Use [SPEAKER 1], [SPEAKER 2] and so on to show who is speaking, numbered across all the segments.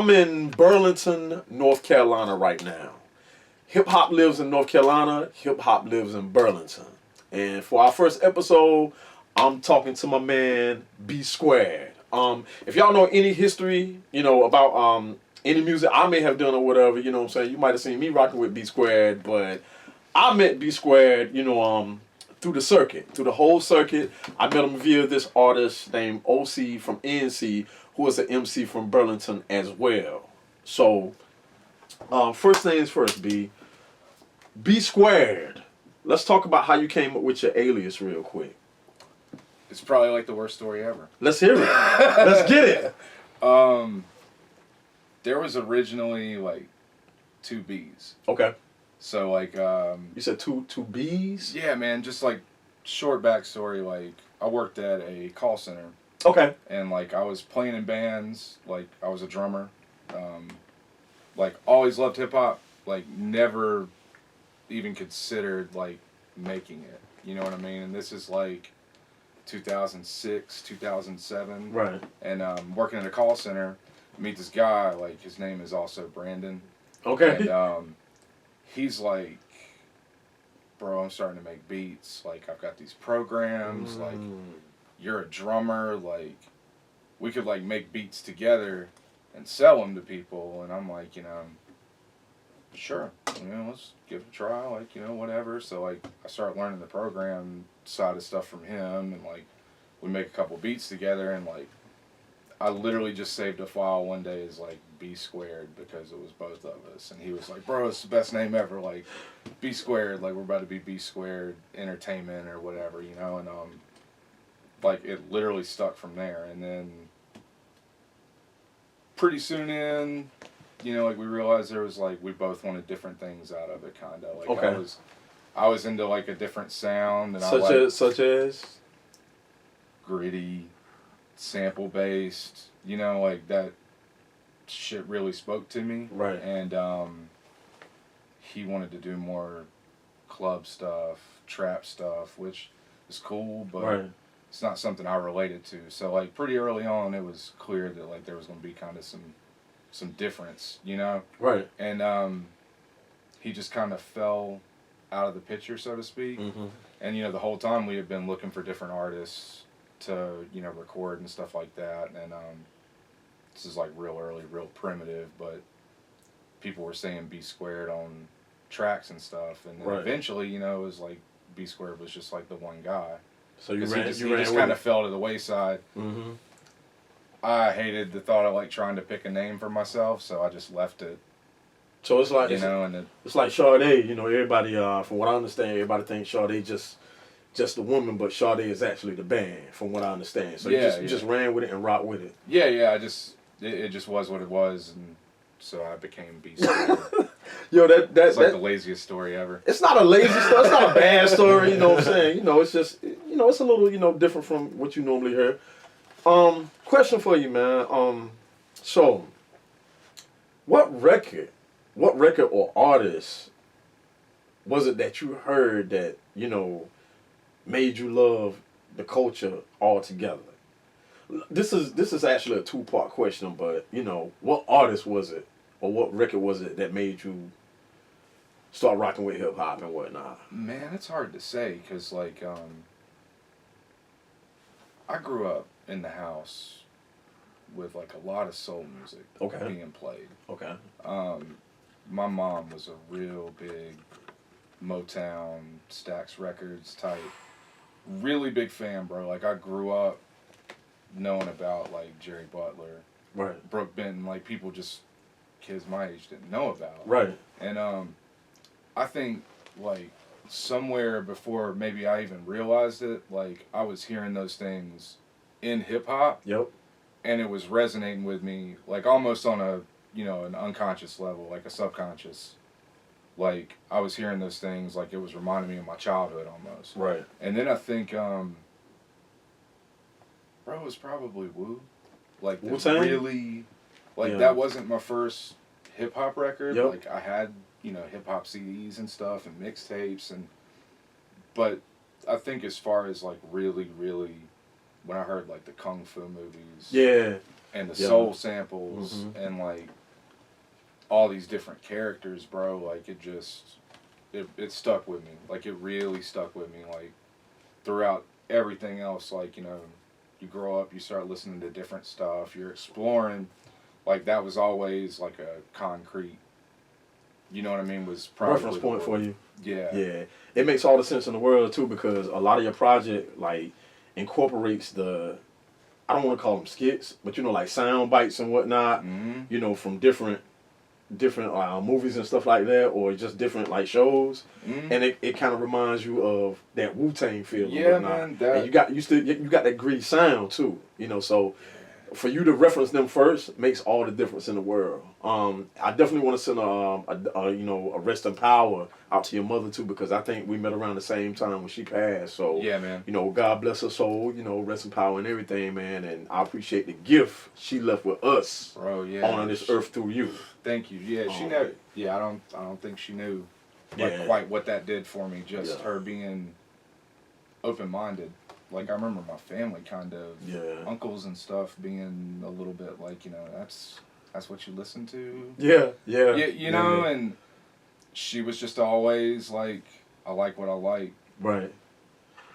[SPEAKER 1] I'm in Burlington, North Carolina right now. Hip hop lives in North Carolina. Hip hop lives in Burlington. And for our first episode, I'm talking to my man B Squared. If y'all know any history, about any music I may have done or whatever, you know what I'm saying? You might have seen me rocking with B Squared, but I met B Squared, through the circuit, through the whole circuit. I met him via this artist named OC from NC, who is an MC from Burlington as well. So, first things first, B Squared. Let's talk about how you came up with your alias real quick.
[SPEAKER 2] It's probably like the worst story ever.
[SPEAKER 1] Let's hear it. Let's get it.
[SPEAKER 2] There was originally like 2 B's.
[SPEAKER 1] Okay.
[SPEAKER 2] So like
[SPEAKER 1] you said two B's?
[SPEAKER 2] Yeah, man, just like short backstory, like I worked at a call center.
[SPEAKER 1] Okay.
[SPEAKER 2] And like I was playing in bands, like I was a drummer. Like always loved hip hop, like never even considered like making it. You know what I mean? And this is like 2006, 2007.
[SPEAKER 1] Right.
[SPEAKER 2] And working at a call center, meet this guy, like his name is also Brandon.
[SPEAKER 1] Okay.
[SPEAKER 2] And he's like, bro, I'm starting to make beats. Like I've got these programs. Like you're a drummer. Like we could like make beats together and sell them to people. And I'm like, sure, let's give it a try. Like, whatever. So like I started learning the program side of stuff from him, and like we make a couple beats together, and like I literally just saved a file one day as like B Squared because it was both of us, and he was like, bro, it's the best name ever, like B Squared, like we're about to be B Squared Entertainment or whatever, and like it literally stuck from there. And then pretty soon in, like we realized there was like we both wanted different things out of it, kind of like
[SPEAKER 1] okay.
[SPEAKER 2] I was into like a different sound, and
[SPEAKER 1] such as
[SPEAKER 2] gritty, sample based, like that shit really spoke to me.
[SPEAKER 1] Right.
[SPEAKER 2] And he wanted to do more club stuff, trap stuff, which is cool, but
[SPEAKER 1] right.
[SPEAKER 2] It's not something I related to. So like pretty early on, it was clear that like there was going to be kind of some difference,
[SPEAKER 1] Right.
[SPEAKER 2] And he just kind of fell out of the picture, so to speak.
[SPEAKER 1] Mm-hmm.
[SPEAKER 2] And the whole time we had been looking for different artists to record and stuff like that. And this is like real early, real primitive, but people were saying B Squared on tracks and stuff. And then
[SPEAKER 1] right.
[SPEAKER 2] eventually, it was like B Squared was just like the one guy.
[SPEAKER 1] So he
[SPEAKER 2] just kind of fell to the wayside.
[SPEAKER 1] Mm-hmm.
[SPEAKER 2] I hated the thought of like trying to pick a name for myself, so I just left it.
[SPEAKER 1] So it's like it's like Sade. Everybody, from what I understand, everybody thinks Sade just a woman, but Sade is actually the band, from what I understand. So you just ran with it and rocked with it.
[SPEAKER 2] Yeah. It just was what it was, and so I became B Squared.
[SPEAKER 1] Yo,
[SPEAKER 2] it's like the laziest story ever.
[SPEAKER 1] It's not a lazy story. It's not a bad story. You know what I'm saying? It's just it's a little different from what you normally hear. Question for you, man. So, what record or artist was it that you heard that made you love the culture altogether? This is actually a 2-part question, but what artist was it, or what record was it that made you start rocking with hip hop and whatnot?
[SPEAKER 2] Man, it's hard to say because like I grew up in the house with like a lot of soul music being played.
[SPEAKER 1] Okay.
[SPEAKER 2] My mom was a real big Motown, Stax Records type, really big fan, bro. Like I grew up knowing about like Jerry Butler,
[SPEAKER 1] right,
[SPEAKER 2] Brooke Benton, like kids my age didn't know about.
[SPEAKER 1] Right.
[SPEAKER 2] And I think like somewhere before maybe I even realized it, like I was hearing those things in hip hop.
[SPEAKER 1] Yep.
[SPEAKER 2] And it was resonating with me like almost on a an unconscious level, like a subconscious. Like I was hearing those things, like it was reminding me of my childhood almost.
[SPEAKER 1] Right.
[SPEAKER 2] And then I think bro, it was probably Wu. Like really, like that wasn't my first hip hop record.
[SPEAKER 1] Yep.
[SPEAKER 2] Like I had hip hop CDs and stuff and mixtapes but I think as far as like really when I heard like the kung fu movies,
[SPEAKER 1] Yeah.
[SPEAKER 2] and the
[SPEAKER 1] Yeah.
[SPEAKER 2] soul samples,
[SPEAKER 1] Mhm.
[SPEAKER 2] and like all these different characters, bro. Like it stuck with me. Like it really stuck with me. Like throughout everything else, like you grow up, you start listening to different stuff, you're exploring. Like that was always like a concrete. You know what I mean? Was probably
[SPEAKER 1] Reference point for you.
[SPEAKER 2] Yeah.
[SPEAKER 1] Yeah. It makes all the sense in the world too, because a lot of your project like incorporates the, I don't want to call them skits, but like sound bites and whatnot.
[SPEAKER 2] Mm-hmm.
[SPEAKER 1] From different movies and stuff like that, or just different like shows,
[SPEAKER 2] Mm-hmm.
[SPEAKER 1] and it kind of reminds you of that Wu-Tang feel and
[SPEAKER 2] Yeah,
[SPEAKER 1] whatnot.
[SPEAKER 2] man. That
[SPEAKER 1] And you got that gritty sound too. So for you to reference them first makes all the difference in the world. I definitely want to send a rest in power out to your mother too, because I think we met around the same time when she passed. So
[SPEAKER 2] yeah, man.
[SPEAKER 1] God bless her soul. Rest in power and everything, man. And I appreciate the gift she left with us,
[SPEAKER 2] Bro, yeah.
[SPEAKER 1] on this earth through you.
[SPEAKER 2] Thank you. Yeah, she never. Yeah, I don't think she knew quite what that did for me. Just her being open minded. Like I remember my family kind of uncles and stuff being a little bit like that's what you listen to.
[SPEAKER 1] Yeah.
[SPEAKER 2] You know, and she was just always like, I like what I like.
[SPEAKER 1] Right.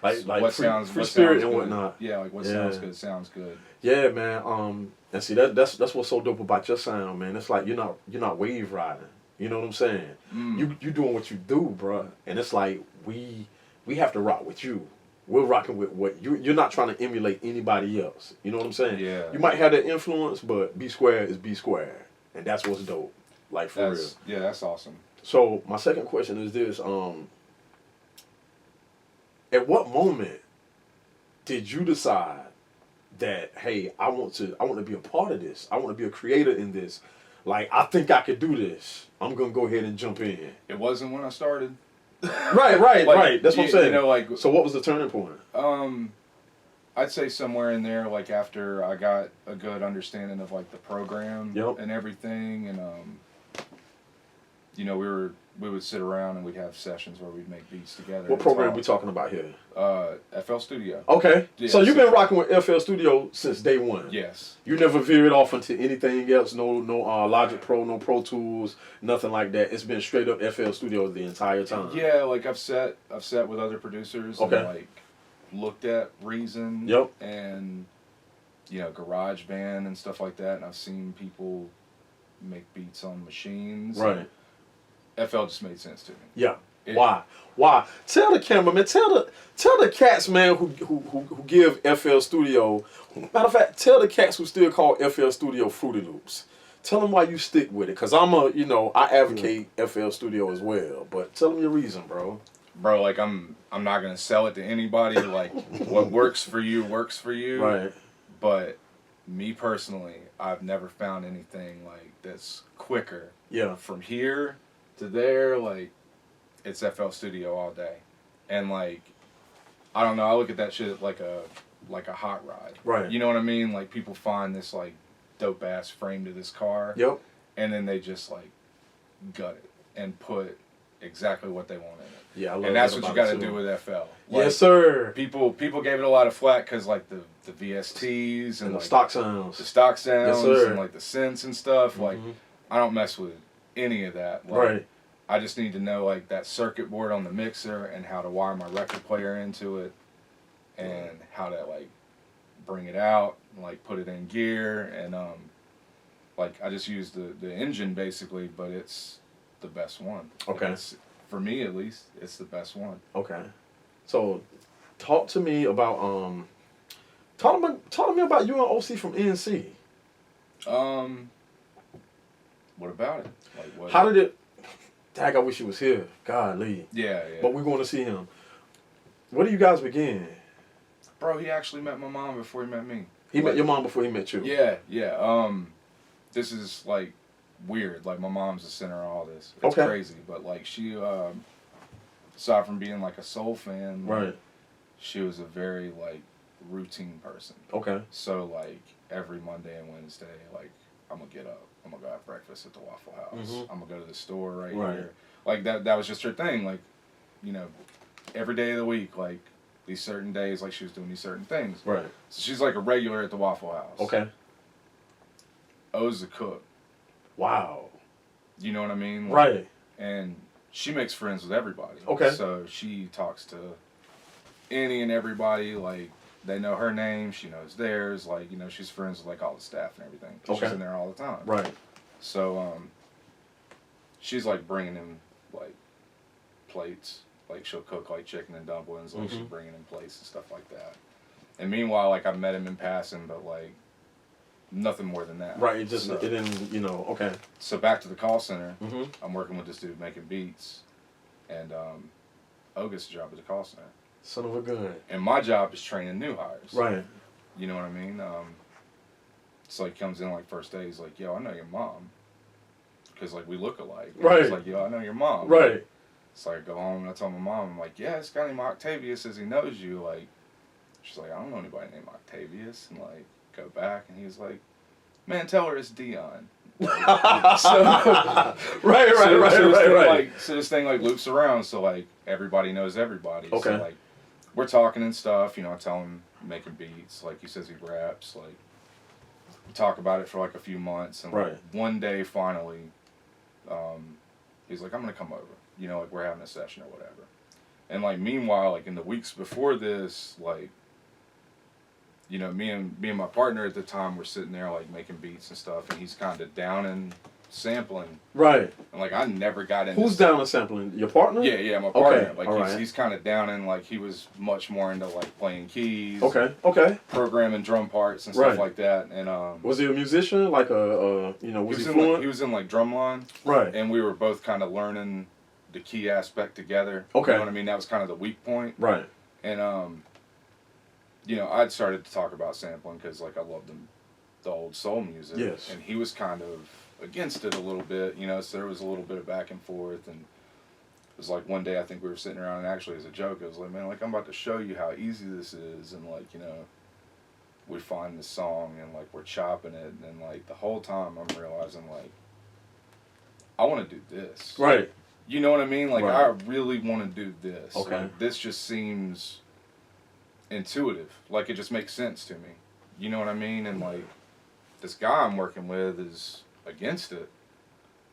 [SPEAKER 1] Like
[SPEAKER 2] what
[SPEAKER 1] free,
[SPEAKER 2] sounds
[SPEAKER 1] free
[SPEAKER 2] what
[SPEAKER 1] spirit
[SPEAKER 2] sounds
[SPEAKER 1] and
[SPEAKER 2] good.
[SPEAKER 1] whatnot.
[SPEAKER 2] Yeah, like what sounds good sounds good.
[SPEAKER 1] Yeah, man. And see that's what's so dope about your sound, man. It's like you're not wave riding. You know what I'm saying? You doing what you do, bro. And it's like we have to rock with you. We're rocking with what you're not trying to emulate anybody else. You know what I'm saying?
[SPEAKER 2] Yeah.
[SPEAKER 1] You might have that influence, but B Square is B Square, and that's what's dope. Like for real.
[SPEAKER 2] Yeah, that's awesome.
[SPEAKER 1] So my second question is this: at what moment did you decide that, hey, I want to be a part of this. I want to be a creator in this. Like, I think I could do this. I'm gonna go ahead and jump in.
[SPEAKER 2] It wasn't when I started.
[SPEAKER 1] Right.
[SPEAKER 2] Like,
[SPEAKER 1] That's what I'm saying.
[SPEAKER 2] Like.
[SPEAKER 1] So what was the turning point?
[SPEAKER 2] I'd say somewhere in there, like after I got a good understanding of like the program and everything, and we would sit around and we'd have sessions where we'd make beats together.
[SPEAKER 1] What program are we talking about here?
[SPEAKER 2] FL Studio.
[SPEAKER 1] Okay.
[SPEAKER 2] Yeah,
[SPEAKER 1] so you've been rocking with FL Studio since day one.
[SPEAKER 2] Yes.
[SPEAKER 1] You never veered off into anything else. No Logic Pro, no Pro Tools, nothing like that. It's been straight up FL Studio the entire time.
[SPEAKER 2] Yeah, like I've sat with other producers and like looked at Reason and GarageBand and stuff like that, and I've seen people make beats on machines.
[SPEAKER 1] Right.
[SPEAKER 2] FL just made sense to me.
[SPEAKER 1] Yeah. Why? Tell the cameraman, tell the cats, man, who give FL Studio. Matter of fact, tell the cats who still call FL Studio Fruity Loops. Tell them why you stick with it, cause I advocate FL Studio as well. But tell them your reason, bro.
[SPEAKER 2] Bro, like I'm not gonna sell it to anybody. Like what works for you works for you.
[SPEAKER 1] Right.
[SPEAKER 2] But me personally, I've never found anything like that's quicker.
[SPEAKER 1] Yeah.
[SPEAKER 2] From here to there, like it's FL Studio all day, and like I don't know. I look at that shit like a hot rod.
[SPEAKER 1] Right.
[SPEAKER 2] You know what I mean? Like people find this like dope ass frame to this car.
[SPEAKER 1] Yep.
[SPEAKER 2] And then they just like gut it and put exactly what they want in it.
[SPEAKER 1] Yeah, I love
[SPEAKER 2] and that's
[SPEAKER 1] that
[SPEAKER 2] what you
[SPEAKER 1] about
[SPEAKER 2] got
[SPEAKER 1] it
[SPEAKER 2] to
[SPEAKER 1] too.
[SPEAKER 2] do with FL. Like,
[SPEAKER 1] Yes, sir.
[SPEAKER 2] People gave it a lot of flack because like the VSTs and
[SPEAKER 1] the
[SPEAKER 2] like,
[SPEAKER 1] stock sounds.
[SPEAKER 2] the stock sounds,
[SPEAKER 1] yes,
[SPEAKER 2] and like the synths and stuff. Like I don't mess with any of that. Like,
[SPEAKER 1] right.
[SPEAKER 2] I just need to know like that circuit board on the mixer and how to wire my record player into it, and how to like bring it out and like put it in gear, and like I just use the engine basically, but it's the best one.
[SPEAKER 1] Okay.
[SPEAKER 2] For me at least, it's the best one.
[SPEAKER 1] Okay. So talk to me about talk to me about you and OC from NC.
[SPEAKER 2] What about it? Like what?
[SPEAKER 1] How did it? Dag, I wish he was here. Golly.
[SPEAKER 2] Yeah.
[SPEAKER 1] But we're going to see him. Where do you guys begin?
[SPEAKER 2] Bro, he actually met my mom before he met me.
[SPEAKER 1] He met your mom before he met you.
[SPEAKER 2] Yeah. This is like weird. Like my mom's the center of all this. It's crazy, but like she, aside from being like a soul fan,
[SPEAKER 1] right?
[SPEAKER 2] She was a very like routine person.
[SPEAKER 1] Okay.
[SPEAKER 2] So like every Monday and Wednesday, like I'm gonna get up, I'm gonna go have breakfast at the Waffle House. I'm gonna go to the store right here. Like that was just her thing. Like, every day of the week, like these certain days, like she was doing these certain things.
[SPEAKER 1] Right.
[SPEAKER 2] So she's like a regular at the Waffle House.
[SPEAKER 1] Okay.
[SPEAKER 2] O's the cook.
[SPEAKER 1] Wow.
[SPEAKER 2] You know what I mean? Like,
[SPEAKER 1] Right.
[SPEAKER 2] And she makes friends with everybody.
[SPEAKER 1] Okay.
[SPEAKER 2] So she talks to any and everybody. Like, they know her name. She knows theirs. Like, you know, she's friends with, like, all the staff and everything.
[SPEAKER 1] Okay.
[SPEAKER 2] She's in there all the time.
[SPEAKER 1] Right.
[SPEAKER 2] So, she's, like, bringing in, like, plates. Like, she'll cook, like, chicken and dumplings. Like, she's bringing in plates and stuff like that. And meanwhile, like, I've met him in passing, but, like, nothing more than that.
[SPEAKER 1] Right. It just, it didn't, you know, okay.
[SPEAKER 2] So back to the call center.
[SPEAKER 1] Mm-hmm.
[SPEAKER 2] I'm working with this dude making beats. And O gets a job at the call center.
[SPEAKER 1] Son of a gun.
[SPEAKER 2] And my job is training new hires.
[SPEAKER 1] Right.
[SPEAKER 2] You know what I mean? So he comes in, like, first day, he's like, yo, I know your mom. Because, like, we look alike.
[SPEAKER 1] Right.
[SPEAKER 2] He's like, yo, I know your mom.
[SPEAKER 1] Right.
[SPEAKER 2] So I go home and I tell my mom, I'm like, yeah, this guy named Octavius says he knows you. Like, she's like, I don't know anybody named Octavius. And, like, go back, and he's like, man, tell her it's Dion. Like,
[SPEAKER 1] right.
[SPEAKER 2] So this thing, like, loops around, so, like, everybody knows everybody.
[SPEAKER 1] Okay.
[SPEAKER 2] So, like, we're talking and stuff, you know, I tell him making beats, like, he says he raps, like, we talk about it for, like, a few months, and, like, one day, finally, he's like, I'm gonna come over. You know, like, we're having a session or whatever. And, like, meanwhile, like, in the weeks before this, like, you know, me and my partner at the time were sitting there, like, making beats and stuff, and he's kind of down and sampling.
[SPEAKER 1] Right.
[SPEAKER 2] And, like, I never got into...
[SPEAKER 1] Who's down and sampling? Your partner?
[SPEAKER 2] Yeah, my partner.
[SPEAKER 1] Okay.
[SPEAKER 2] Like, he's kind of down and, like, he was much more into, like, playing keys.
[SPEAKER 1] Okay.
[SPEAKER 2] Programming drum parts and stuff like that. And
[SPEAKER 1] was he a musician? Like you know, was he fluent?
[SPEAKER 2] He was in, like, drumline.
[SPEAKER 1] Right.
[SPEAKER 2] And we were both kind of learning the key aspect together.
[SPEAKER 1] Okay.
[SPEAKER 2] You know what I mean? That was kind of the weak point.
[SPEAKER 1] Right.
[SPEAKER 2] And, you know, I'd started to talk about sampling because, like, I loved the old soul music.
[SPEAKER 1] Yes.
[SPEAKER 2] And he was kind of against it a little bit, you know, so there was a little bit of back and forth. And it was like one day I think we were sitting around, and actually as a joke, I was like, man, like, I'm about to show you how easy this is. And, like, you know, we find this song and, like, we're chopping it. And then, like, the whole time I'm realizing, like, I want to do this.
[SPEAKER 1] Right.
[SPEAKER 2] You know what I mean? Like,
[SPEAKER 1] right.
[SPEAKER 2] I really want to do this.
[SPEAKER 1] Okay.
[SPEAKER 2] Like, this just seems intuitive. Like, it just makes sense to me. You know what I mean? And, like, this guy I'm working with is against it.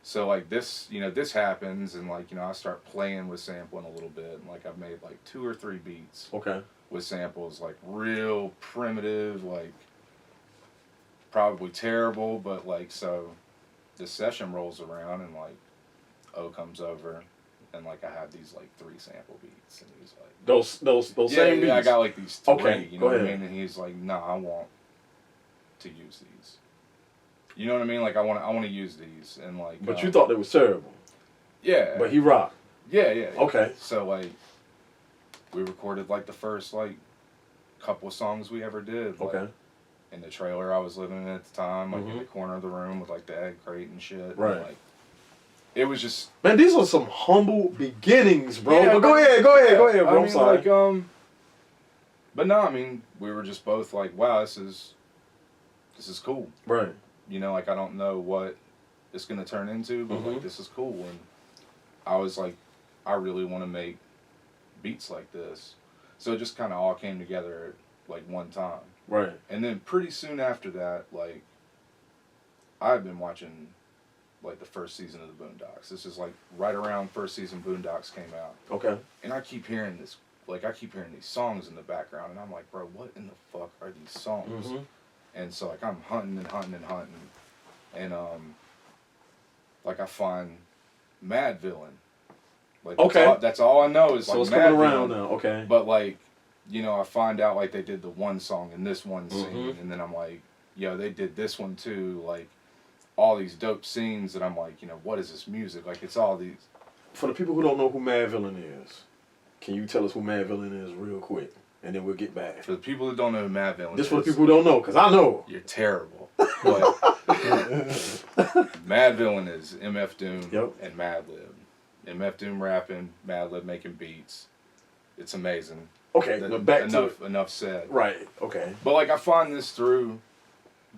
[SPEAKER 2] So, like, this, you know, this happens, and, like, you know, I start playing with sampling a little bit. And, like, I've made, like, 2 or 3 beats.
[SPEAKER 1] Okay.
[SPEAKER 2] With samples, like, real primitive, like, probably terrible, but, like, so this session rolls around, and, like, O comes over, and, like, I have these, like, 3 sample beats, and he's like...
[SPEAKER 1] Those same beats?
[SPEAKER 2] Yeah, I got, like, these 3,
[SPEAKER 1] okay,
[SPEAKER 2] you know what I mean? And he's like, nah, I want to use these. You know what I mean? Like, I want to use these, and, like...
[SPEAKER 1] But you thought they was terrible?
[SPEAKER 2] Yeah.
[SPEAKER 1] But he rocked?
[SPEAKER 2] Yeah.
[SPEAKER 1] Okay.
[SPEAKER 2] So, like, we recorded, like, the first, like, couple of songs we ever did. Like,
[SPEAKER 1] okay.
[SPEAKER 2] In the trailer I was living in at the time, like, in the corner of the room with, like, the egg crate and shit.
[SPEAKER 1] Right.
[SPEAKER 2] And, like, it was just...
[SPEAKER 1] Man, these are some humble beginnings, bro.
[SPEAKER 2] Yeah,
[SPEAKER 1] but go ahead, bro.
[SPEAKER 2] I mean,
[SPEAKER 1] I'm sorry.
[SPEAKER 2] Like, but no, I mean, we were just both like, wow, this is cool.
[SPEAKER 1] Right.
[SPEAKER 2] You know, like, I don't know what it's going to turn into, but, like, this is cool. And I was like, I really want to make beats like this. So it just kind of all came together at, like, one time.
[SPEAKER 1] Right.
[SPEAKER 2] And then pretty soon after that, like, I've been watching, like, the first season of the Boondocks. This is, like, right around first season Boondocks came out. Okay. And I keep hearing this, like, these songs in the background, and I'm like, bro, what in the fuck are these songs? And so, like, I'm hunting, and, like, I find Mad Villain. Like, that's all I know is, like,
[SPEAKER 1] so it's
[SPEAKER 2] Mad
[SPEAKER 1] coming around
[SPEAKER 2] Villain.
[SPEAKER 1] now, okay.
[SPEAKER 2] But, like, you know, I find out, like, they did the one song in this one scene, and then I'm like, yo, they did this one too, like, all these dope scenes that I'm like, you know, what is this music? Like, it's all these...
[SPEAKER 1] For the people who don't know who Mad Villain is, can you tell us who Mad Villain is real quick? And then we'll get back.
[SPEAKER 2] For the people that don't know who Mad Villain is...
[SPEAKER 1] Just for the people who don't know, because I know.
[SPEAKER 2] You're terrible. But Mad Villain is MF Doom and Madlib. MF Doom rapping, Madlib making beats. It's amazing.
[SPEAKER 1] Okay, but back to it.
[SPEAKER 2] Enough said.
[SPEAKER 1] Right, okay.
[SPEAKER 2] But, like, I find this through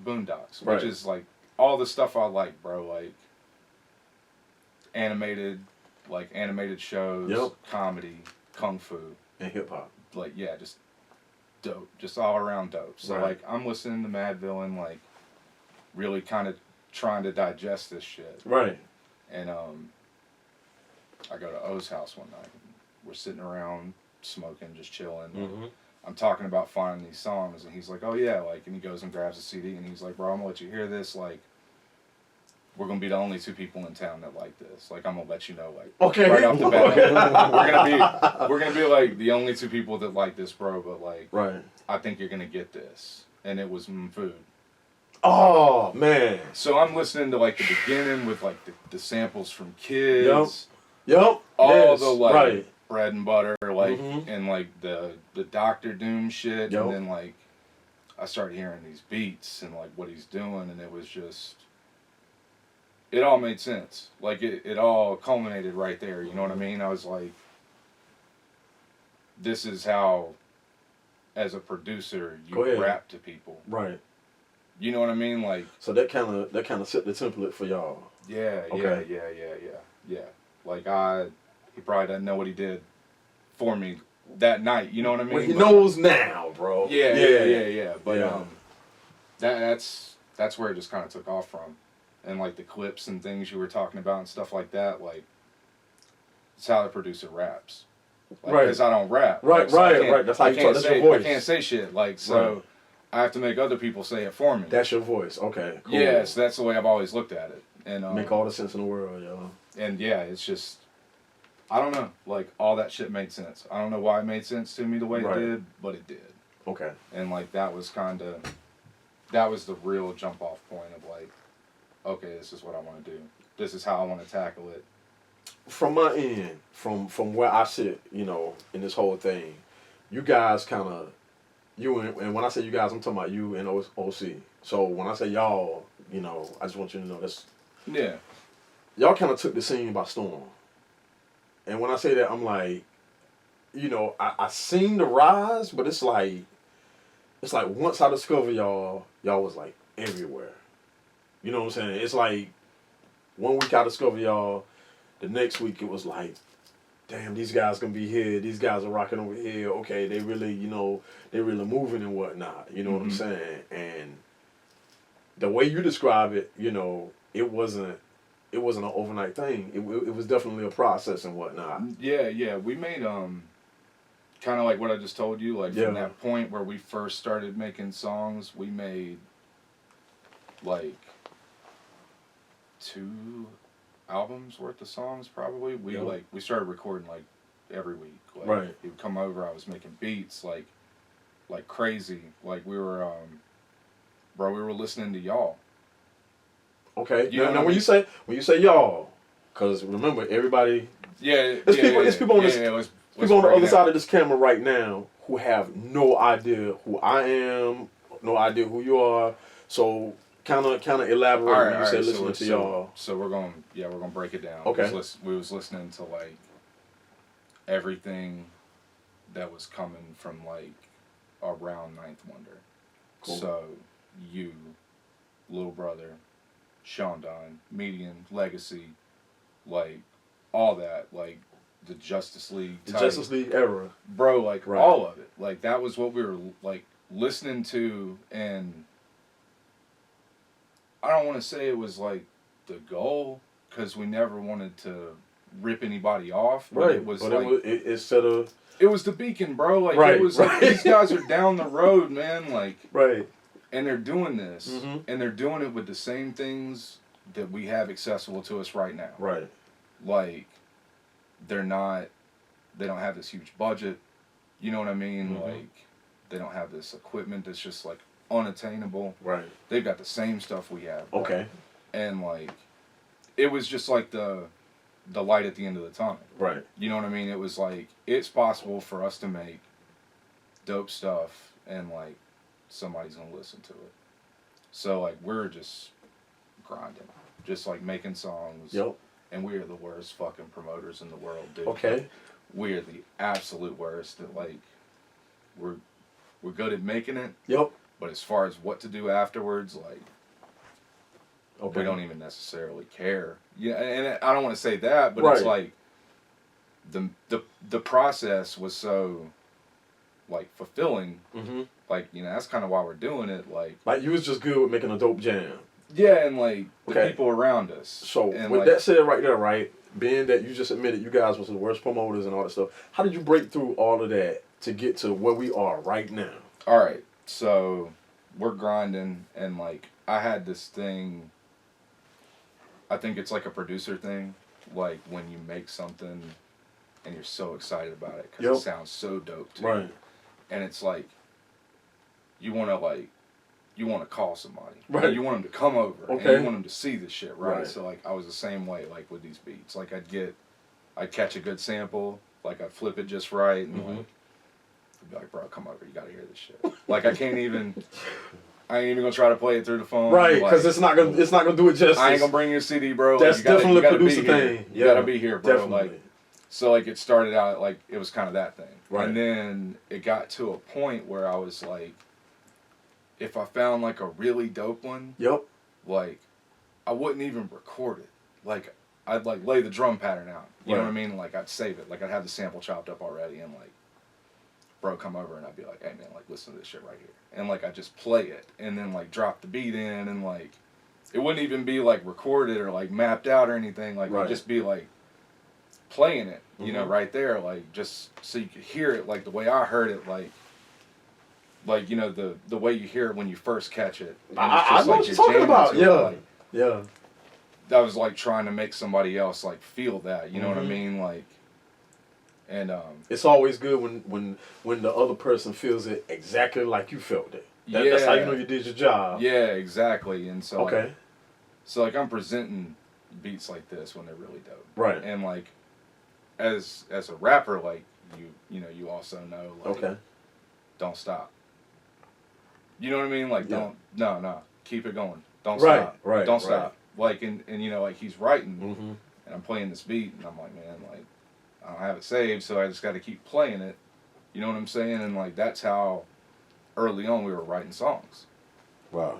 [SPEAKER 2] Boondocks, which is, like, all the stuff I like, bro. Like, animated shows, comedy, kung fu.
[SPEAKER 1] And hip-hop.
[SPEAKER 2] like, yeah, just dope, just all around dope. So
[SPEAKER 1] Right.
[SPEAKER 2] like I'm listening to Madville and like really kind of trying to digest this shit.
[SPEAKER 1] Right.
[SPEAKER 2] And I go to O's house one night. And we're sitting around smoking, just chilling.
[SPEAKER 1] Mm-hmm.
[SPEAKER 2] I'm talking about finding these songs, and he's like, "Oh yeah," like, and he goes and grabs a CD, and he's like, "Bro, I'm gonna let you hear this. Like, we're gonna be the only two people in town that like this. Like, I'm gonna let you know, like,
[SPEAKER 1] Okay.
[SPEAKER 2] right off the bat, we're gonna be like the only two people that like this, bro. But like,
[SPEAKER 1] Right.
[SPEAKER 2] I think you're gonna get this." And it was food.
[SPEAKER 1] Oh man.
[SPEAKER 2] So I'm listening to like the beginning with like the samples from Kids.
[SPEAKER 1] Yep.
[SPEAKER 2] All
[SPEAKER 1] Yes.
[SPEAKER 2] the like
[SPEAKER 1] Right.
[SPEAKER 2] bread and butter, like,
[SPEAKER 1] Mhm.
[SPEAKER 2] and like the Doctor Doom shit,
[SPEAKER 1] Yep.
[SPEAKER 2] and then like I started hearing these beats and like what he's doing, and it was just, it all made sense. Like it all culminated right there. You know what I mean? I was like, this is how, as a producer,
[SPEAKER 1] Go
[SPEAKER 2] you
[SPEAKER 1] ahead.
[SPEAKER 2] rap to people.
[SPEAKER 1] Right.
[SPEAKER 2] You know what I mean? Like,
[SPEAKER 1] So that kind of set the template for y'all.
[SPEAKER 2] yeah,
[SPEAKER 1] Okay.
[SPEAKER 2] yeah. Like he probably doesn't know what he did for me that night. You know what I mean?
[SPEAKER 1] Well, he
[SPEAKER 2] But-
[SPEAKER 1] knows now, bro.
[SPEAKER 2] Yeah. But
[SPEAKER 1] Yeah.
[SPEAKER 2] that's where it just kind of took off from, and like the clips and things you were talking about and stuff like that. Like, it's how the producer raps. Like,
[SPEAKER 1] Right.
[SPEAKER 2] because I don't rap.
[SPEAKER 1] Right,
[SPEAKER 2] Like, so I can't-
[SPEAKER 1] right. That's how
[SPEAKER 2] I
[SPEAKER 1] you
[SPEAKER 2] can't
[SPEAKER 1] talk. That's
[SPEAKER 2] say,
[SPEAKER 1] your voice.
[SPEAKER 2] I can't say shit. Like, so
[SPEAKER 1] Right.
[SPEAKER 2] I have to make other people say it for me.
[SPEAKER 1] That's your voice. Okay. Cool.
[SPEAKER 2] Yeah, so that's the way I've always looked at it. And
[SPEAKER 1] Make all the sense in the world, yo.
[SPEAKER 2] and yeah, it's just, I don't know. Like, all that shit made sense. I don't know why it made sense to me the way
[SPEAKER 1] Right.
[SPEAKER 2] it did, but it did.
[SPEAKER 1] Okay.
[SPEAKER 2] And like that was the real jump off point of like, okay, this is what I want to do. This is how I want to tackle it.
[SPEAKER 1] From my end, from where I sit, you know, in this whole thing, you guys kind of, and when I say you guys, I'm talking about you and OC. So when I say y'all, you know, I just want you to know this.
[SPEAKER 2] Yeah.
[SPEAKER 1] Y'all kind of took the scene by storm. And when I say that, I'm like, you know, I seen the rise, but it's like once I discovered y'all was like everywhere. You know what I'm saying? It's like 1 week I discovered y'all, the next week it was like, damn, these guys gonna be here. These guys are rocking over here. Okay, they really, you know, they really moving and whatnot. You know what I'm saying? And the way you describe it, you know, it wasn't an overnight thing. It was definitely a process and whatnot.
[SPEAKER 2] Yeah. We made kind of like what I just told you. Like,
[SPEAKER 1] Yeah.
[SPEAKER 2] from that point where we first started making songs, we made like 2 albums worth of songs probably. We
[SPEAKER 1] Yeah.
[SPEAKER 2] we started recording like every week. Like,
[SPEAKER 1] Right.
[SPEAKER 2] he would come over, I was making beats like crazy. Like, we were bro, we were listening to y'all.
[SPEAKER 1] Okay.
[SPEAKER 2] You know
[SPEAKER 1] Now
[SPEAKER 2] what I
[SPEAKER 1] when
[SPEAKER 2] mean?
[SPEAKER 1] you say y'all, because remember everybody,
[SPEAKER 2] Yeah,
[SPEAKER 1] There's people on this-
[SPEAKER 2] let's
[SPEAKER 1] people on the
[SPEAKER 2] break
[SPEAKER 1] other
[SPEAKER 2] it
[SPEAKER 1] side
[SPEAKER 2] down.
[SPEAKER 1] of this camera right now who have no idea who I am, no idea who you are. So kind of elaborate when you say listening to y'all.
[SPEAKER 2] So we're gonna break it down.
[SPEAKER 1] Okay.
[SPEAKER 2] We was listening to like everything that was coming from like around Ninth Wonder.
[SPEAKER 1] Cool.
[SPEAKER 2] So you, Little Brother, Sean Don, Median, Legacy, like all that, like the Justice League
[SPEAKER 1] The
[SPEAKER 2] type.
[SPEAKER 1] Justice League era.
[SPEAKER 2] Bro, like
[SPEAKER 1] Right.
[SPEAKER 2] all of it. Like that was what we were like listening to, and I don't want to say it was like the goal, because we never wanted to rip anybody off. But
[SPEAKER 1] Right.
[SPEAKER 2] it was
[SPEAKER 1] but
[SPEAKER 2] like
[SPEAKER 1] it set a
[SPEAKER 2] it was the beacon, bro. Like
[SPEAKER 1] Right,
[SPEAKER 2] it was
[SPEAKER 1] right.
[SPEAKER 2] like these guys are down the road, man. Like,
[SPEAKER 1] right.
[SPEAKER 2] and they're doing this,
[SPEAKER 1] Mhm.
[SPEAKER 2] and they're doing it with the same things that we have accessible to us right now.
[SPEAKER 1] Right.
[SPEAKER 2] Like, they don't have this huge budget. You know what I mean?
[SPEAKER 1] Mhm.
[SPEAKER 2] Like, they don't have this equipment that's just like unattainable.
[SPEAKER 1] Right.
[SPEAKER 2] They've got the same stuff we have. bro.
[SPEAKER 1] Okay.
[SPEAKER 2] And like, it was just like the light at the end of the tunnel.
[SPEAKER 1] Right.
[SPEAKER 2] You know what I mean? It was like, it's possible for us to make dope stuff, and like somebody's gonna listen to it. So like, we're just grinding, just like making songs.
[SPEAKER 1] Yep.
[SPEAKER 2] And we are the worst fucking promoters in the world, dude.
[SPEAKER 1] Okay.
[SPEAKER 2] We are the absolute worst. That like, we're good at making it,
[SPEAKER 1] Yep.
[SPEAKER 2] but as far as what to do afterwards, like,
[SPEAKER 1] Okay.
[SPEAKER 2] we don't even necessarily care. Yeah, and I don't want to say that, but it's
[SPEAKER 1] Right.
[SPEAKER 2] like the process was so like fulfilling.
[SPEAKER 1] Mm-hmm.
[SPEAKER 2] Like, you know, that's kind of why we're doing it.
[SPEAKER 1] Like you was just good with making a dope jam.
[SPEAKER 2] Yeah, and like the
[SPEAKER 1] Okay.
[SPEAKER 2] people around us.
[SPEAKER 1] So
[SPEAKER 2] and
[SPEAKER 1] with
[SPEAKER 2] like,
[SPEAKER 1] that said, right there, right, being that you just admitted you guys was the worst promoters and all that stuff, how did you break through all of that to get to where we are right now?
[SPEAKER 2] All right, so we're grinding, and like I had this thing. I think it's like a producer thing, like when you make something and you're so excited about it because
[SPEAKER 1] Yep.
[SPEAKER 2] it sounds so dope to
[SPEAKER 1] Right.
[SPEAKER 2] you, and it's like you want to call somebody,
[SPEAKER 1] Right.
[SPEAKER 2] and you want them to come over,
[SPEAKER 1] Okay.
[SPEAKER 2] and you want them to see the shit, right?
[SPEAKER 1] Right.
[SPEAKER 2] So like I was the same way, like with these beats, like I'd catch a good sample, like I'd flip it just right, and
[SPEAKER 1] Mm-hmm.
[SPEAKER 2] like I'd be like, bro, come over, you gotta hear this shit. Like I ain't even gonna try to play it through the phone,
[SPEAKER 1] Right, because
[SPEAKER 2] like,
[SPEAKER 1] it's not gonna do it justice.
[SPEAKER 2] I ain't gonna bring you a CD, bro.
[SPEAKER 1] That's
[SPEAKER 2] You gotta,
[SPEAKER 1] definitely
[SPEAKER 2] you gotta
[SPEAKER 1] a producer
[SPEAKER 2] be here.
[SPEAKER 1] thing.
[SPEAKER 2] You gotta be here, bro.
[SPEAKER 1] Definitely.
[SPEAKER 2] Like, so like it started out like it was kind of that thing,
[SPEAKER 1] Right.
[SPEAKER 2] and then it got to a point where I was like, if I found like a really dope one,
[SPEAKER 1] Yep.
[SPEAKER 2] like I wouldn't even record it. Like I'd like lay the drum pattern out. You know
[SPEAKER 1] Right.
[SPEAKER 2] what I mean? Like I'd save it. Like I'd have the sample chopped up already, and like, bro, come over, and I'd be like, hey man, like listen to this shit right here, and like I just play it, and then like drop the beat in, and like it wouldn't even be like recorded or like mapped out or anything. Like
[SPEAKER 1] Right.
[SPEAKER 2] it'd just be like playing it, you know,
[SPEAKER 1] Mhm.
[SPEAKER 2] right there, like just so you could hear it like the way I heard it, like you know the way you hear it when you first catch it. And
[SPEAKER 1] I
[SPEAKER 2] it's
[SPEAKER 1] know
[SPEAKER 2] just,
[SPEAKER 1] what
[SPEAKER 2] like,
[SPEAKER 1] you're talking
[SPEAKER 2] jamming
[SPEAKER 1] about.
[SPEAKER 2] to it,
[SPEAKER 1] Yeah.
[SPEAKER 2] like,
[SPEAKER 1] Yeah.
[SPEAKER 2] that was like trying to make somebody else like feel that, you know what I
[SPEAKER 1] Mhm.
[SPEAKER 2] mean, like, and
[SPEAKER 1] It's always good when the other person feels it exactly like you felt it. That's how you know you did your job.
[SPEAKER 2] yeah, exactly. And so
[SPEAKER 1] Okay.
[SPEAKER 2] like I'm presenting beats like this when they're really dope,
[SPEAKER 1] Right.
[SPEAKER 2] and like as a rapper, like you know you also know, like,
[SPEAKER 1] Okay.
[SPEAKER 2] don't stop. You know what I mean? Like,
[SPEAKER 1] Yeah.
[SPEAKER 2] no, keep it going. Don't
[SPEAKER 1] Right,
[SPEAKER 2] stop.
[SPEAKER 1] right,
[SPEAKER 2] Don't
[SPEAKER 1] right.
[SPEAKER 2] stop. Like, and you know, like he's writing,
[SPEAKER 1] Mm-hmm.
[SPEAKER 2] and I'm playing this beat, and I'm like, man, like, I don't have it saved, so I just got to keep playing it. You know what I'm saying? And like, that's how early on we were writing songs.
[SPEAKER 1] Wow.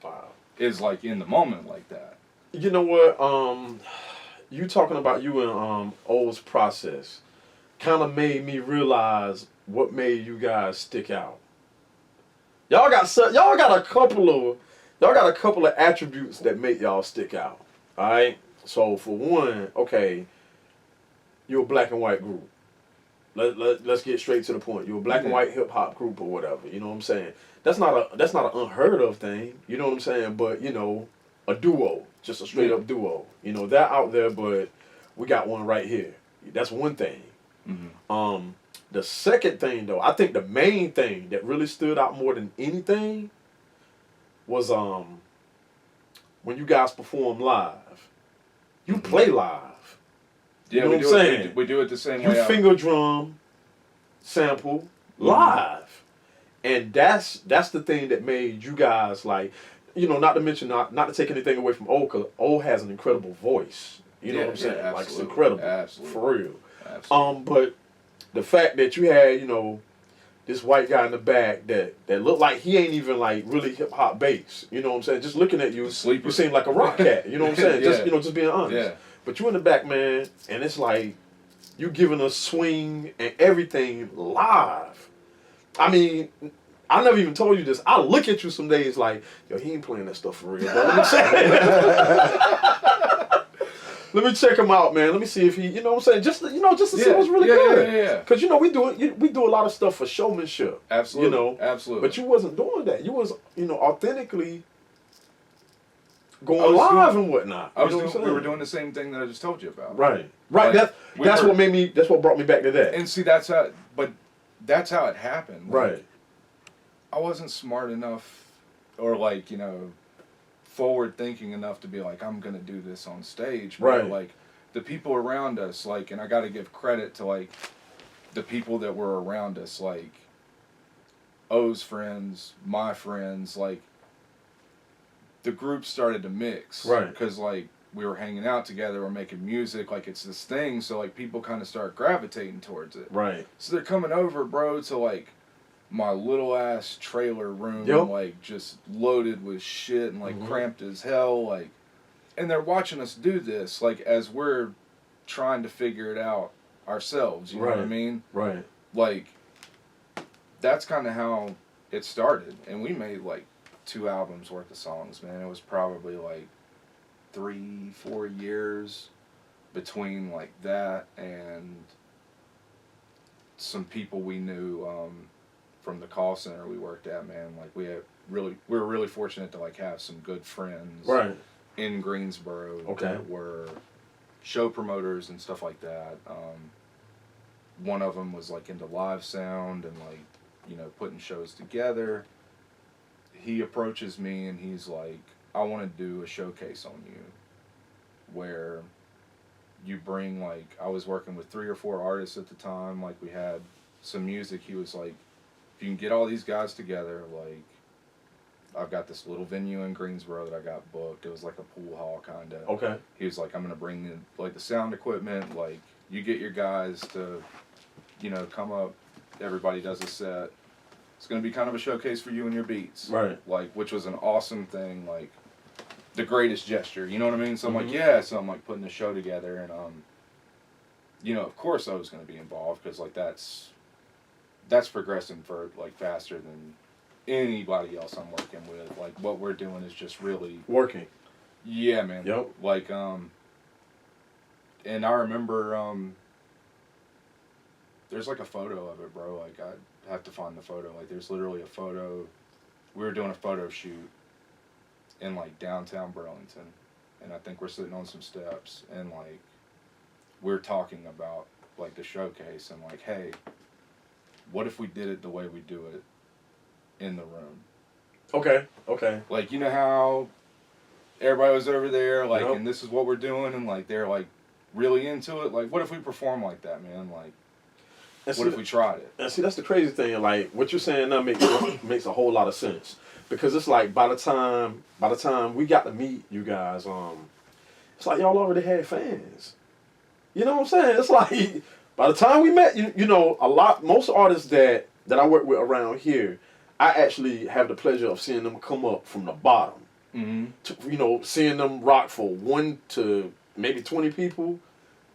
[SPEAKER 1] Wow.
[SPEAKER 2] Is like in the moment like that.
[SPEAKER 1] You know what? You talking about you and O's process kind of made me realize what made you guys stick out. Y'all got a couple of attributes that make y'all stick out. All right. So for one, okay, you're a black and white group. Let's get straight to the point. You're a black and white hip hop group or whatever. You know what I'm saying? That's not an unheard of thing. You know what I'm saying? But you know, a duo, just a straight up duo. You know, they're out there, but we got one right here. That's one thing.
[SPEAKER 2] Mm-hmm.
[SPEAKER 1] The second thing, though, I think the main thing that really stood out more than anything was when you guys perform live. You play live.
[SPEAKER 2] Yeah,
[SPEAKER 1] You know
[SPEAKER 2] we
[SPEAKER 1] what
[SPEAKER 2] do
[SPEAKER 1] I'm
[SPEAKER 2] it.
[SPEAKER 1] saying?
[SPEAKER 2] We do it the same
[SPEAKER 1] You
[SPEAKER 2] way.
[SPEAKER 1] finger drum, sample live, and that's the thing that made you guys like, you know, not to mention not to take anything away from O, because O has an incredible voice. You know what I'm saying? Like it's incredible, for real.
[SPEAKER 2] Absolutely.
[SPEAKER 1] But the fact that you had, you know, this white guy in the back that looked like he ain't even like really hip hop bass. You know what I'm saying? Just looking at you, you seem like a rock cat. You know what I'm saying?
[SPEAKER 2] Yeah.
[SPEAKER 1] Just being honest.
[SPEAKER 2] Yeah.
[SPEAKER 1] But you in the back, man, and it's like you giving us swing and everything live. I mean, I never even told you this. I look at you some days like, yo, he ain't playing that stuff for real. But let me let me check him out, man. Let me see if he, you know what I'm saying, just to see what's really good.
[SPEAKER 2] Yeah.
[SPEAKER 1] Because you know we do a lot of stuff for showmanship.
[SPEAKER 2] Absolutely.
[SPEAKER 1] You know,
[SPEAKER 2] absolutely.
[SPEAKER 1] but you wasn't doing that. You was, you know, authentically going live and whatnot.
[SPEAKER 2] We were doing the same thing that I just told you about.
[SPEAKER 1] Right.
[SPEAKER 2] Like,
[SPEAKER 1] that's what brought me back to that.
[SPEAKER 2] And see, that's how it happened. Like,
[SPEAKER 1] Right.
[SPEAKER 2] I wasn't smart enough, or like, you know, forward thinking enough to be like, I'm gonna do this on stage. But
[SPEAKER 1] Right.
[SPEAKER 2] like the people around us, like, and I got to give credit to like the people that were around us, like O's friends, my friends, like the group started to mix.
[SPEAKER 1] Right.
[SPEAKER 2] Because like we were hanging out together, we're making music, like it's this thing, so like people kind of start gravitating towards it.
[SPEAKER 1] Right.
[SPEAKER 2] So they're coming over, bro, to like my little ass trailer room,
[SPEAKER 1] Yep.
[SPEAKER 2] like just loaded with shit and like
[SPEAKER 1] Mhm.
[SPEAKER 2] cramped as hell, like, and they're watching us do this, like as we're trying to figure it out ourselves. You know what I
[SPEAKER 1] Right.
[SPEAKER 2] mean?
[SPEAKER 1] Right.
[SPEAKER 2] Like, that's kind of how it started. And we made like 2 albums worth of songs, man. It was probably like 3-4 years between like that and some people we knew from the call center we worked at, man. Like we were really fortunate to like have some good friends
[SPEAKER 1] Right.
[SPEAKER 2] in Greensboro that were show promoters and stuff like that. One of them was like into live sound and like, you know, putting shows together. He approaches me and he's like, I want to do a showcase on you where you bring like, I was working with 3 or 4 artists at the time, like we had some music. He was like, if you can get all these guys together, like I've got this little venue in Greensboro that I got booked. It was like a pool hall kind of.
[SPEAKER 1] Okay.
[SPEAKER 2] He was like, I'm going to bring in like the sound equipment, like you get your guys to, you know, come up, everybody does a set. It's going to be kind of a showcase for you and your beats.
[SPEAKER 1] Right.
[SPEAKER 2] Like, which was an awesome thing, like the greatest gesture, you know what I mean? So I'm like, yeah, so I'm like putting the show together and, you know, of course I was going to be involved because like that's progressing for like faster than anybody else I'm working with. Like what we're doing is just really
[SPEAKER 1] working.
[SPEAKER 2] Yeah, man.
[SPEAKER 1] Yep.
[SPEAKER 2] Like and I remember there's like a photo of it, bro. Like I have to find the photo. Like there's literally a photo. We were doing a photo shoot in like downtown Burlington, and I think we're sitting on some steps and like we're talking about like the showcase and like, hey, what if we did it the way we do it in the room?
[SPEAKER 1] Okay.
[SPEAKER 2] Like, you know how everybody was over there, like, and this is what we're doing, and like they're like really into it. Like, what if we perform like that, man? Like, what if we tried it?
[SPEAKER 1] And see, that's the crazy thing. Like what you're saying now makes a whole lot of sense because it's like by the time we got to meet you guys, it's like y'all already had fans. You know what I'm saying? It's like by the time we met, you know, most artists that I work with around here, I actually have the pleasure of seeing them come up from the bottom.
[SPEAKER 2] Mm-hmm.
[SPEAKER 1] To, you know, seeing them rock for 1 to maybe 20 people,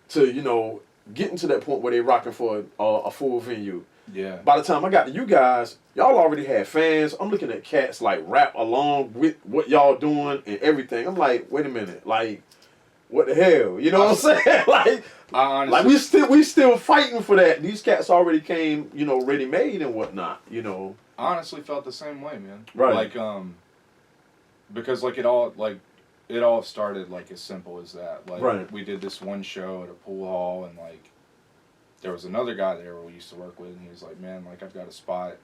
[SPEAKER 1] to, you know, getting to that point where they're rocking for a full venue.
[SPEAKER 2] Yeah.
[SPEAKER 1] By the time I got to you guys, y'all already had fans. I'm looking at cats like rap along with what y'all doing and everything. I'm like, wait a minute, like, what the hell? You know what I'm saying? Like,
[SPEAKER 2] honestly,
[SPEAKER 1] we still fighting for that. These cats already came, you know, ready made and whatnot. You know.
[SPEAKER 2] Honestly, felt the same way, man.
[SPEAKER 1] Right.
[SPEAKER 2] Like because like it all started like as simple as that. Like we did this one show at a pool hall and like there was another guy there we used to work with and he was like, man, like I've got a spot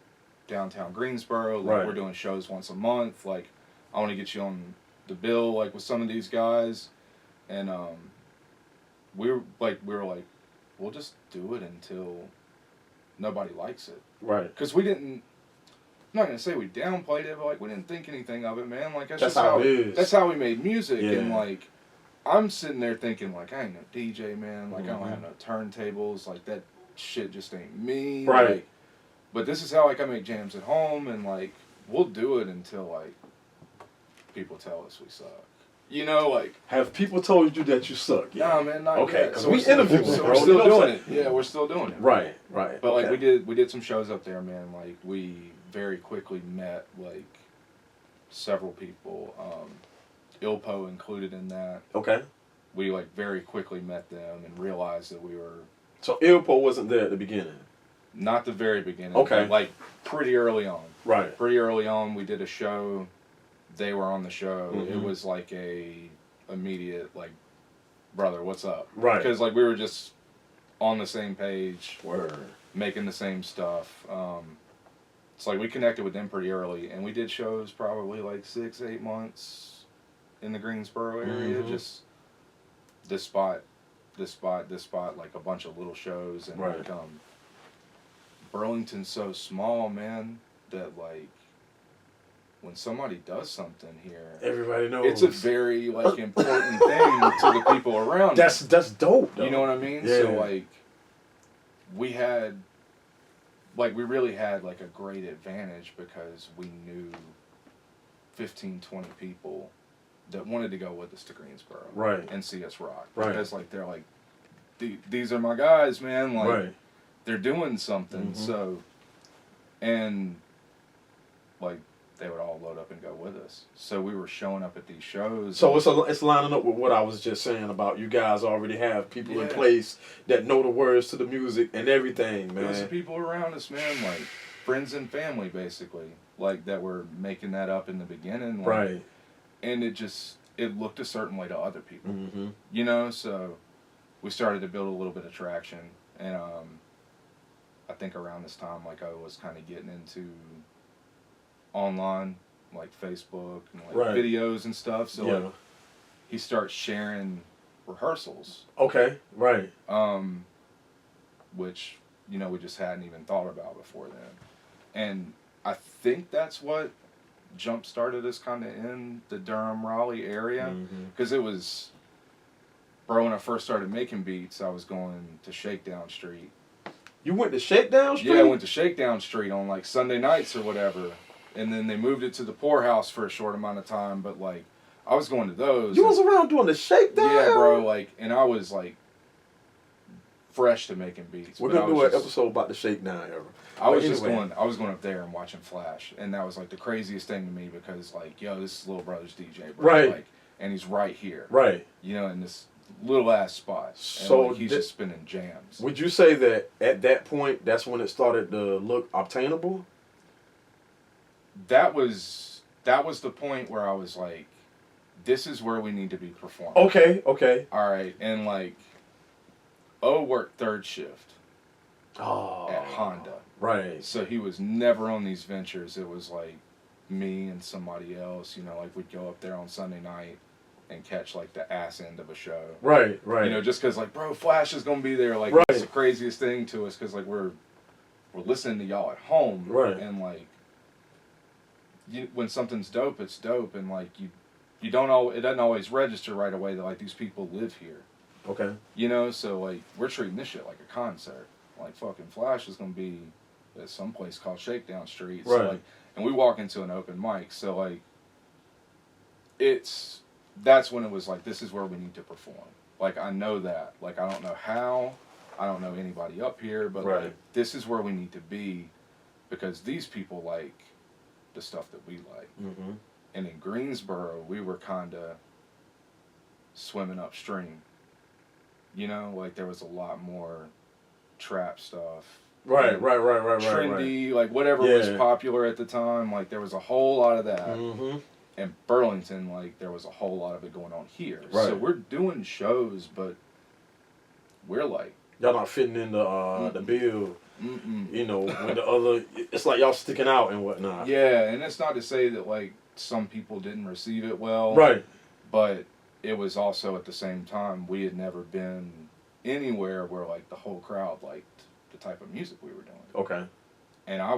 [SPEAKER 2] downtown Greensboro. Like we're doing shows once a month. Like I want to get you on the bill like with some of these guys. And we were like, we'll just do it until nobody likes it.
[SPEAKER 1] Right.
[SPEAKER 2] Because we didn't. I'm not gonna say we downplayed it, but like we didn't think anything of it, man. Like that's just
[SPEAKER 1] how it is.
[SPEAKER 2] That's how we made music,
[SPEAKER 1] Yeah.
[SPEAKER 2] and like I'm sitting there thinking like I ain't no DJ, man. Like I don't have no turntables. Like that shit just ain't me.
[SPEAKER 1] Right.
[SPEAKER 2] Like, but this is how like I make jams at home, and like we'll do it until like people tell us we suck. You know, like
[SPEAKER 1] have people told you that you suck? Yeah.
[SPEAKER 2] Nah, man, not
[SPEAKER 1] okay,
[SPEAKER 2] yet.
[SPEAKER 1] because
[SPEAKER 2] So
[SPEAKER 1] we interviewed,
[SPEAKER 2] so
[SPEAKER 1] bro.
[SPEAKER 2] we're still
[SPEAKER 1] You know
[SPEAKER 2] doing it. Yeah, we're still doing it.
[SPEAKER 1] Right.
[SPEAKER 2] But
[SPEAKER 1] okay.
[SPEAKER 2] like we did some shows up there, man. Like we very quickly met like several people, Ilpo included in that.
[SPEAKER 1] Okay.
[SPEAKER 2] We like very quickly met them and realized that we were.
[SPEAKER 1] So Ilpo wasn't there at the beginning.
[SPEAKER 2] Not the very beginning.
[SPEAKER 1] Okay.
[SPEAKER 2] But like pretty early on.
[SPEAKER 1] Right.
[SPEAKER 2] Pretty early on, we did a show. They were on the show.
[SPEAKER 1] Mm-hmm.
[SPEAKER 2] It was like a immediate like, brother, what's up?
[SPEAKER 1] Right.
[SPEAKER 2] Because like we were just on the same page.
[SPEAKER 1] Word.
[SPEAKER 2] Making the same stuff. It's like we connected with them pretty early, and we did shows probably like 6-8 months in the Greensboro area.
[SPEAKER 1] Mm-hmm.
[SPEAKER 2] Just this spot, like a bunch of little shows, and like Burlington's so small, man, that like when somebody does something here,
[SPEAKER 1] everybody knows.
[SPEAKER 2] It's a very like important thing to the people around.
[SPEAKER 1] That's dope. Though.
[SPEAKER 2] You know what I mean?
[SPEAKER 1] Yeah.
[SPEAKER 2] So like we really had like a great advantage because we knew 15, 20 people that wanted to go with us to Greensboro.
[SPEAKER 1] Right.
[SPEAKER 2] And see us rock.
[SPEAKER 1] Right.
[SPEAKER 2] Because like they're like, these are my guys, man. Like
[SPEAKER 1] right.
[SPEAKER 2] they're doing something.
[SPEAKER 1] Mm-hmm.
[SPEAKER 2] So And like they would all load up and go with us. So we were showing up at these shows.
[SPEAKER 1] So it's lining up with what I was just saying about you guys already have people in place that know the words to the music and everything, man.
[SPEAKER 2] It was the people around us, man, like friends and family, basically, like that were making that up in the beginning, like,
[SPEAKER 1] right?
[SPEAKER 2] And it looked a certain way to other people,
[SPEAKER 1] Mm-hmm.
[SPEAKER 2] you know. So we started to build a little bit of traction, and I think around this time, like I was kind of getting into online, like Facebook and like videos and stuff. So like, he starts sharing rehearsals.
[SPEAKER 1] Okay, right.
[SPEAKER 2] Which, you know, we just hadn't even thought about before then. And I think that's what jump started us kind of in the Durham, Raleigh area. Because it was, bro, when I first started making beats, I was going to Shakedown Street.
[SPEAKER 1] You went to Shakedown Street?
[SPEAKER 2] Yeah, I went to Shakedown Street on like Sunday nights or whatever. And then they moved it to the Poorhouse for a short amount of time. But like, I was going to those.
[SPEAKER 1] You was around doing the Shakedown?
[SPEAKER 2] Yeah, bro. Like, and I was like fresh to making beats.
[SPEAKER 1] We're gonna do an episode about the Shakedown era.
[SPEAKER 2] I was going up there and watching Flash, and that was like the craziest thing to me because like, yo, this is little brother's DJ, bro.
[SPEAKER 1] Right.
[SPEAKER 2] Like, and he's right here.
[SPEAKER 1] Right.
[SPEAKER 2] You know, in this little ass spot.
[SPEAKER 1] So
[SPEAKER 2] and, like, he's just spinning jams.
[SPEAKER 1] Would you say that at that point, that's when it started to look obtainable?
[SPEAKER 2] That was the point where I was like, this is where we need to be performing.
[SPEAKER 1] Okay. Okay.
[SPEAKER 2] All right, and like, worked third shift.
[SPEAKER 1] Oh.
[SPEAKER 2] At Honda.
[SPEAKER 1] Right.
[SPEAKER 2] So he was never on these ventures. It was like me and somebody else, you know, like we'd go up there on Sunday night and catch like the ass end of a show.
[SPEAKER 1] Right, right.
[SPEAKER 2] You know, just because like, bro, Flash is going to be there. Like, it's the craziest thing to us because like we're listening to y'all at home.
[SPEAKER 1] Right.
[SPEAKER 2] And like, when something's dope, it's dope. And like, it doesn't always register right away that like these people live here.
[SPEAKER 1] Okay.
[SPEAKER 2] You know, so like we're treating this shit like a concert. Like fucking Flash is gonna be at some place called Shakedown Street. So like, and we walk into an open mic, so like that's when it was like, this is where we need to perform. Like I know that. Like I don't know how, I don't know anybody up here, but like this is where we need to be because these people like the stuff that we like. Mm-hmm. And in Greensboro, we were kinda swimming upstream. You know, like there was a lot more trap stuff.
[SPEAKER 1] Right.
[SPEAKER 2] Trendy, like whatever was popular at the time. Like there was a whole lot of that. Mm-hmm. And Burlington, like there was a whole lot of it going on here. Right. So we're doing shows, but we're like,
[SPEAKER 1] y'all not fitting in the bill. Mm-mm. You know, with the other, it's like y'all sticking out and whatnot.
[SPEAKER 2] Yeah, and it's not to say that like some people didn't receive it well.
[SPEAKER 1] Right.
[SPEAKER 2] But it was also at the same time we had never been anywhere where like the whole crowd liked the type of music we were doing.
[SPEAKER 1] Okay.
[SPEAKER 2] And I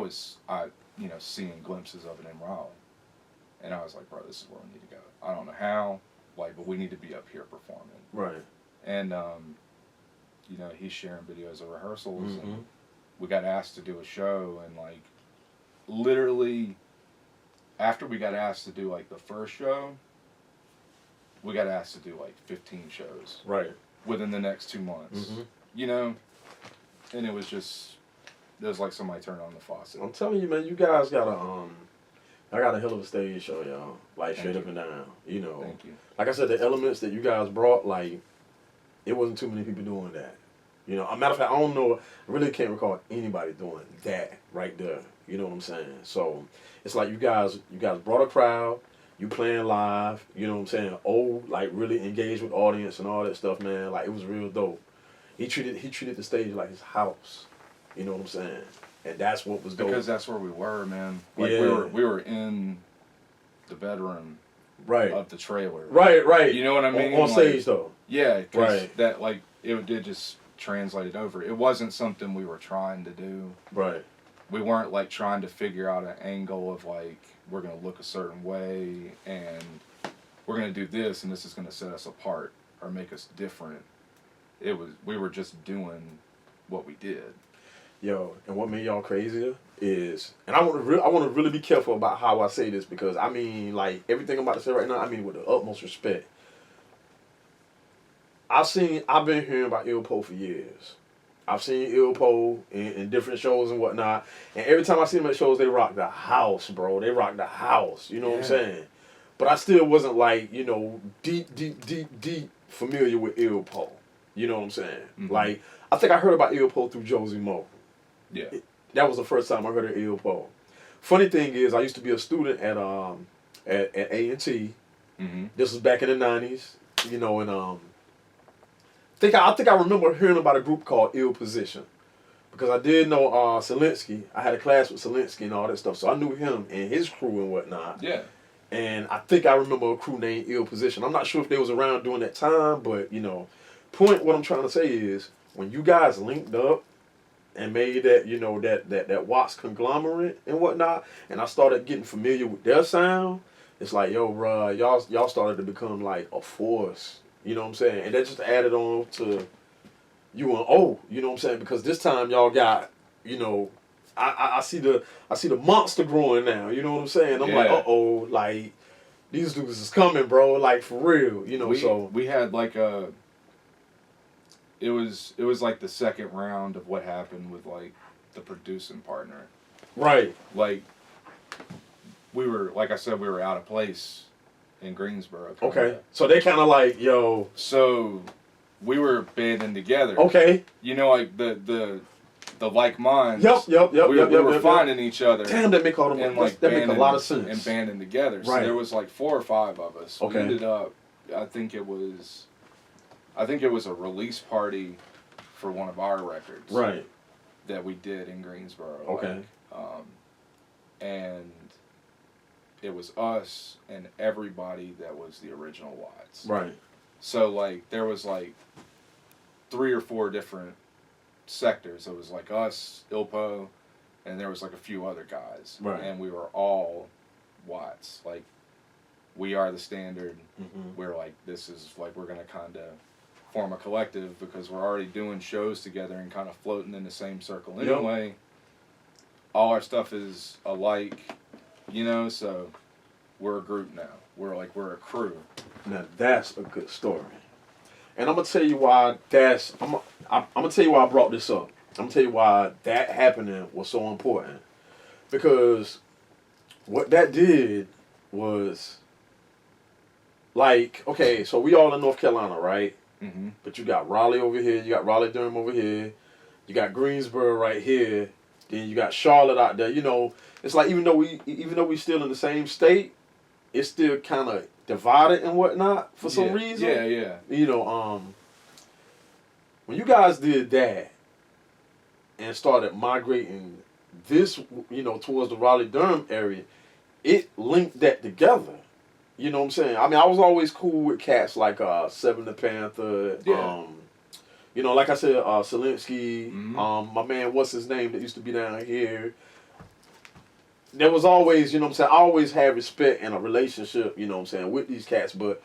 [SPEAKER 2] seeing glimpses of it in Raleigh. And I was like, bro, this is where we need to go. I don't know how, like, but we need to be up here performing.
[SPEAKER 1] Right.
[SPEAKER 2] And he's sharing videos of rehearsals and we got asked to do a show and like literally after we got asked to do like the first show, we got asked to do like 15 shows. Right. Within the next 2 months. Mm-hmm. You know? And it was like somebody turned on the faucet.
[SPEAKER 1] I'm telling you, man, you guys got a hell of a stage show, y'all. Like straight up and down. You know.
[SPEAKER 2] Thank you.
[SPEAKER 1] Like I said, the elements that you guys brought, like, it wasn't too many people doing that. You know, a matter of fact, I don't know, I really can't recall anybody doing that right there. You know what I'm saying? So it's like you guys brought a crowd. You playing live, you know what I'm saying? Like really engaged with audience and all that stuff, man. Like it was real dope. He treated the stage like his house. You know what I'm saying? And that's what was dope.
[SPEAKER 2] Because that's where we were, man. Like we were in the bedroom of the trailer.
[SPEAKER 1] Right.
[SPEAKER 2] You know what I mean?
[SPEAKER 1] On stage though.
[SPEAKER 2] Yeah, because that like it did just translate it over. It wasn't something we were trying to do.
[SPEAKER 1] Right.
[SPEAKER 2] We weren't like trying to figure out an angle of like we're gonna look a certain way and we're gonna do this and this is gonna set us apart or make us different. We were just doing what we did.
[SPEAKER 1] Yo, and what made y'all crazier is, and I want to really be careful about how I say this because I mean like everything I'm about to say right now, I mean with the utmost respect. I've been hearing about Ilpo for years. I've seen Ilpo in different shows and whatnot. And every time I see them at shows, they rock the house, bro. They rock the house. You know what I'm saying? But I still wasn't like, you know, deep familiar with Ilpo. You know what I'm saying?
[SPEAKER 2] Mm-hmm.
[SPEAKER 1] Like, I think I heard about Ilpo through Josie Mo.
[SPEAKER 2] Yeah.
[SPEAKER 1] That was the first time I heard of Ilpo. Funny thing is, I used to be a student at A&T.
[SPEAKER 2] Mm-hmm.
[SPEAKER 1] This was back in the 90s. You know, and I think I remember hearing about a group called Ill Position. Because I did know Selinsky. I had a class with Selinsky and all that stuff. So I knew him and his crew and whatnot.
[SPEAKER 2] Yeah.
[SPEAKER 1] And I think I remember a crew named Ill Position. I'm not sure if they was around during that time, but, you know, what I'm trying to say is, when you guys linked up and made that, you know, that Watts conglomerate and whatnot, and I started getting familiar with their sound, it's like, yo, bruh, y'all started to become like a force. You know what I'm saying? And that just added on to UNO, you know what I'm saying? Because this time y'all got, you know, I see the monster growing now, you know what I'm saying? I'm like, uh-oh, like, these dudes is coming, bro, like, for real, you know,
[SPEAKER 2] we had like it was like the second round of what happened with like the producing partner.
[SPEAKER 1] Right.
[SPEAKER 2] Like, we were, like I said, we were out of place in Greensboro.
[SPEAKER 1] Okay. So they kind of like, yo.
[SPEAKER 2] So we were banding together.
[SPEAKER 1] Okay.
[SPEAKER 2] You know, like the like minds.
[SPEAKER 1] Yep.
[SPEAKER 2] We were finding each other.
[SPEAKER 1] Damn, that make all the
[SPEAKER 2] and like
[SPEAKER 1] that make a lot of sense.
[SPEAKER 2] And banding together. So
[SPEAKER 1] right.
[SPEAKER 2] there was like 4 or 5 of us.
[SPEAKER 1] Okay.
[SPEAKER 2] We ended up, I think it was a release party for one of our records.
[SPEAKER 1] Right.
[SPEAKER 2] That we did in Greensboro.
[SPEAKER 1] Okay.
[SPEAKER 2] Like, and it was us and everybody that was the original Watts.
[SPEAKER 1] Right.
[SPEAKER 2] So like there was like 3 or 4 different sectors. It was like us, Ilpo, and there was like a few other guys.
[SPEAKER 1] Right.
[SPEAKER 2] And we were all Watts. Like, we are the standard.
[SPEAKER 1] Mm-hmm.
[SPEAKER 2] We're like, this is like, we're gonna kind of form a collective because we're already doing shows together and kind of floating in the same circle anyway. Yep. All our stuff is alike, you know, so we're a group now. We're a crew.
[SPEAKER 1] Now that's a good story. And I'm gonna tell you why I'm gonna tell you why I brought this up. I'm gonna tell you why that happening was so important. Because what that did was, like, okay, so we all in North Carolina, right?
[SPEAKER 2] Mm-hmm.
[SPEAKER 1] But you got Raleigh over here, you got Raleigh-Durham over here, you got Greensboro right here, then you got Charlotte out there. You know, it's like even though we still in the same state, it's still kind of divided and whatnot for some reason.
[SPEAKER 2] Yeah.
[SPEAKER 1] You know, when you guys did that and started migrating this, you know, towards the Raleigh-Durham area, it linked that together. You know what I'm saying? I mean, I was always cool with cats like Seven the Panther.
[SPEAKER 2] Yeah.
[SPEAKER 1] You know, like I said, Selinsky.
[SPEAKER 2] Mm-hmm.
[SPEAKER 1] My man, what's his name that used to be down here? There was always, you know what I'm saying, I always had respect and a relationship, you know what I'm saying, with these cats, but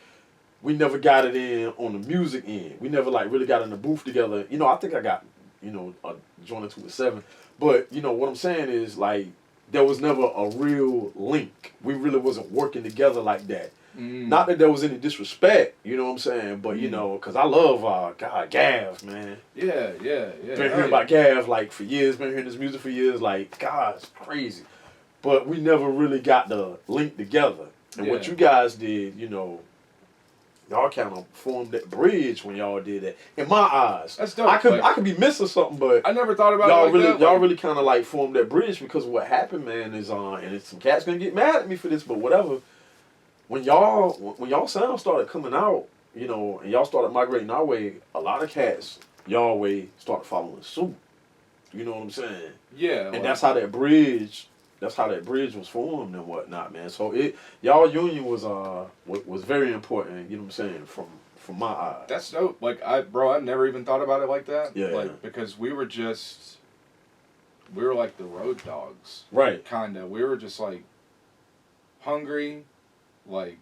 [SPEAKER 1] we never got it in on the music end. We never, like, really got in the booth together. You know, I think I got, you know, a joint or two with Seven. But, you know, what I'm saying is, like, there was never a real link. We really wasn't working together like that.
[SPEAKER 2] Mm.
[SPEAKER 1] Not that there was any disrespect, you know what I'm saying, but, you know, because I love, Gav, man.
[SPEAKER 2] Yeah.
[SPEAKER 1] Been hearing about Gav, like, for years, been hearing his music for years, like, God, it's crazy. But we never really got the link together. And what you guys did, you know, y'all kind of formed that bridge when y'all did that. In my eyes,
[SPEAKER 2] that's dope.
[SPEAKER 1] I could be missing something, but
[SPEAKER 2] I never thought about
[SPEAKER 1] y'all
[SPEAKER 2] it like that.
[SPEAKER 1] Y'all really kind of like formed that bridge because what happened, man, is and it's, some cats gonna get mad at me for this, but whatever. When y'all sound started coming out, you know, and y'all started migrating our way, a lot of cats y'all way started following suit. You know what I'm saying?
[SPEAKER 2] Yeah.
[SPEAKER 1] And that's how that bridge. That's how that bridge was formed and whatnot, man. So y'all union was very important. You know what I'm saying? From my eyes.
[SPEAKER 2] That's dope. Like I never even thought about it like that.
[SPEAKER 1] Yeah.
[SPEAKER 2] Like because we were like the road dogs.
[SPEAKER 1] Right.
[SPEAKER 2] Kinda. We were just like hungry. Like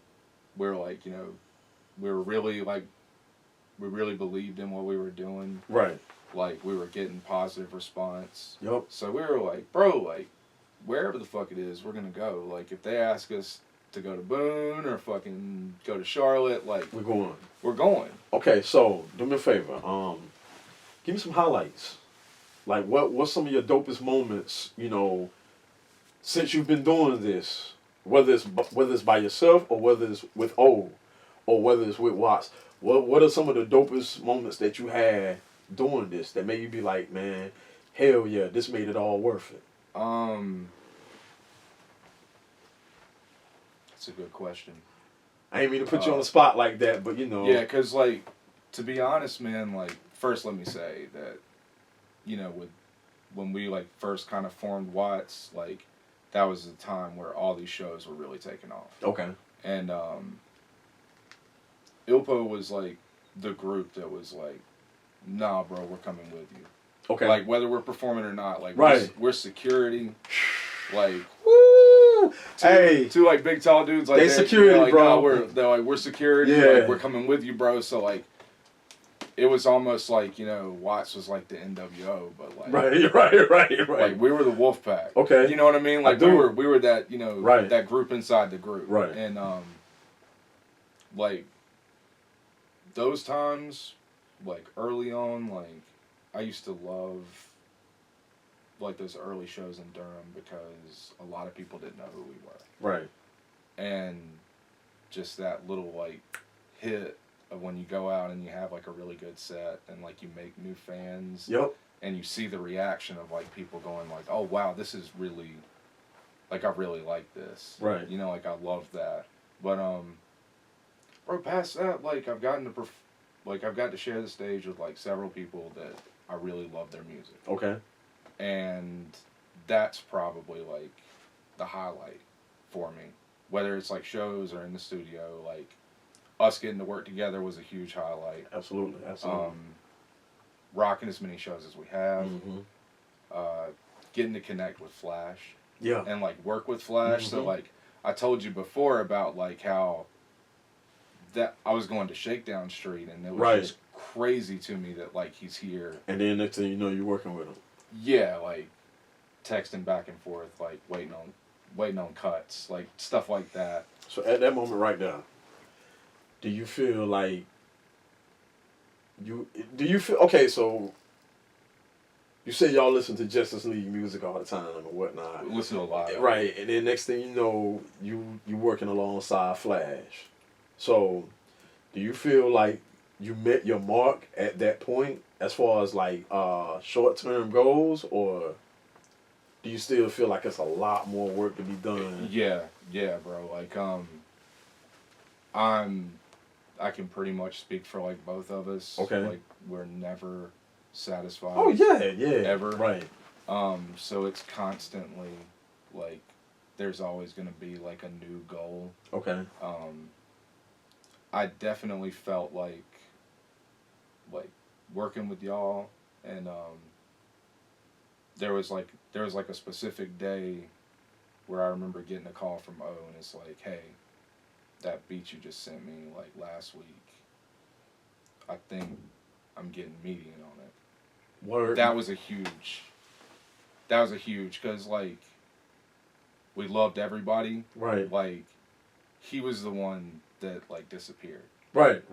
[SPEAKER 2] we're like, you know, we really believed in what we were doing.
[SPEAKER 1] Right.
[SPEAKER 2] Like we were getting positive response.
[SPEAKER 1] Yep.
[SPEAKER 2] So we were like, bro, like wherever the fuck it is, we're gonna go. Like if they ask us to go to Boone or fucking go to Charlotte, like
[SPEAKER 1] we're going.
[SPEAKER 2] We're going.
[SPEAKER 1] Okay, so do me a favor. Give me some highlights Like, what's some of your dopest moments? Since you've been doing this, whether it's by yourself or whether it's with O, or whether it's with Watts. What are some of the dopest moments that you had doing this that made you be like, man, hell yeah, this made it all worth it?
[SPEAKER 2] That's a good question.
[SPEAKER 1] I ain't mean to put you on the spot like that, but
[SPEAKER 2] Yeah, because, like, to be honest, man, like, first let me say that, when we, like, first kind of formed Watts, like, that was the time where all these shows were really taking off.
[SPEAKER 1] Okay.
[SPEAKER 2] And, Ilpo was, like, the group that was like, nah, bro, we're coming with you.
[SPEAKER 1] Okay.
[SPEAKER 2] Like, whether we're performing or not, like,
[SPEAKER 1] right.
[SPEAKER 2] we're security. Like,
[SPEAKER 1] woo!
[SPEAKER 2] Two like big tall dudes, like
[SPEAKER 1] they security,
[SPEAKER 2] like,
[SPEAKER 1] bro.
[SPEAKER 2] No, they're like, we're security.
[SPEAKER 1] Yeah.
[SPEAKER 2] Like, we're coming with you, bro. So like, it was almost like, Watts was like the NWO, but like,
[SPEAKER 1] right.
[SPEAKER 2] Like, we were the Wolf Pack.
[SPEAKER 1] Okay.
[SPEAKER 2] You know what I mean? Like, we were that,
[SPEAKER 1] right.
[SPEAKER 2] that group inside the group.
[SPEAKER 1] Right.
[SPEAKER 2] And like, those times, like, early on, like, I used to love, like, those early shows in Durham because a lot of people didn't know who we were.
[SPEAKER 1] Right.
[SPEAKER 2] And just that little, like, hit of when you go out and you have, like, a really good set and, like, you make new fans.
[SPEAKER 1] Yep.
[SPEAKER 2] And you see the reaction of, like, people going, like, oh, wow, this is really, like, I really like this.
[SPEAKER 1] Right.
[SPEAKER 2] Like, I love that. But, bro, past that, like, I've got to share the stage with, like, several people that I really love their music.
[SPEAKER 1] Okay.
[SPEAKER 2] And that's probably, like, the highlight for me. Whether it's, like, shows or in the studio, like, us getting to work together was a huge highlight.
[SPEAKER 1] Absolutely.
[SPEAKER 2] Rocking as many shows as we have.
[SPEAKER 1] Mm-hmm.
[SPEAKER 2] Getting to connect with Flash.
[SPEAKER 1] Yeah.
[SPEAKER 2] And, like, work with Flash.
[SPEAKER 1] Mm-hmm.
[SPEAKER 2] So, like, I told you before about, like, how that I was going to Shakedown Street, and it was just crazy to me that, like, he's here.
[SPEAKER 1] And then next thing you know, you're working with him.
[SPEAKER 2] Yeah, like, texting back and forth, like, waiting on cuts, like, stuff like that.
[SPEAKER 1] So at that moment right now, do you feel like okay, so you say y'all listen to Justice League music all the time or whatnot.
[SPEAKER 2] We listen to a lot.
[SPEAKER 1] Right, and then next thing you know, you working alongside Flash. So do you feel like you met your mark at that point as far as like short-term goals, or do you still feel like it's a lot more work to be done?
[SPEAKER 2] Yeah, bro. Like, I can pretty much speak for, like, both of us.
[SPEAKER 1] Okay.
[SPEAKER 2] Like, we're never satisfied.
[SPEAKER 1] Oh yeah.
[SPEAKER 2] Ever.
[SPEAKER 1] Right.
[SPEAKER 2] So it's constantly, like, there's always gonna be, like, a new goal.
[SPEAKER 1] Okay.
[SPEAKER 2] I definitely felt like working with y'all, and there was like a specific day where I remember getting a call from O, and it's like, hey, that beat you just sent me, like, last week, I think I'm getting median on it.
[SPEAKER 1] Word.
[SPEAKER 2] That was a huge, because, like, we loved everybody.
[SPEAKER 1] Right.
[SPEAKER 2] Like, he was the one that, like, disappeared.
[SPEAKER 1] Right.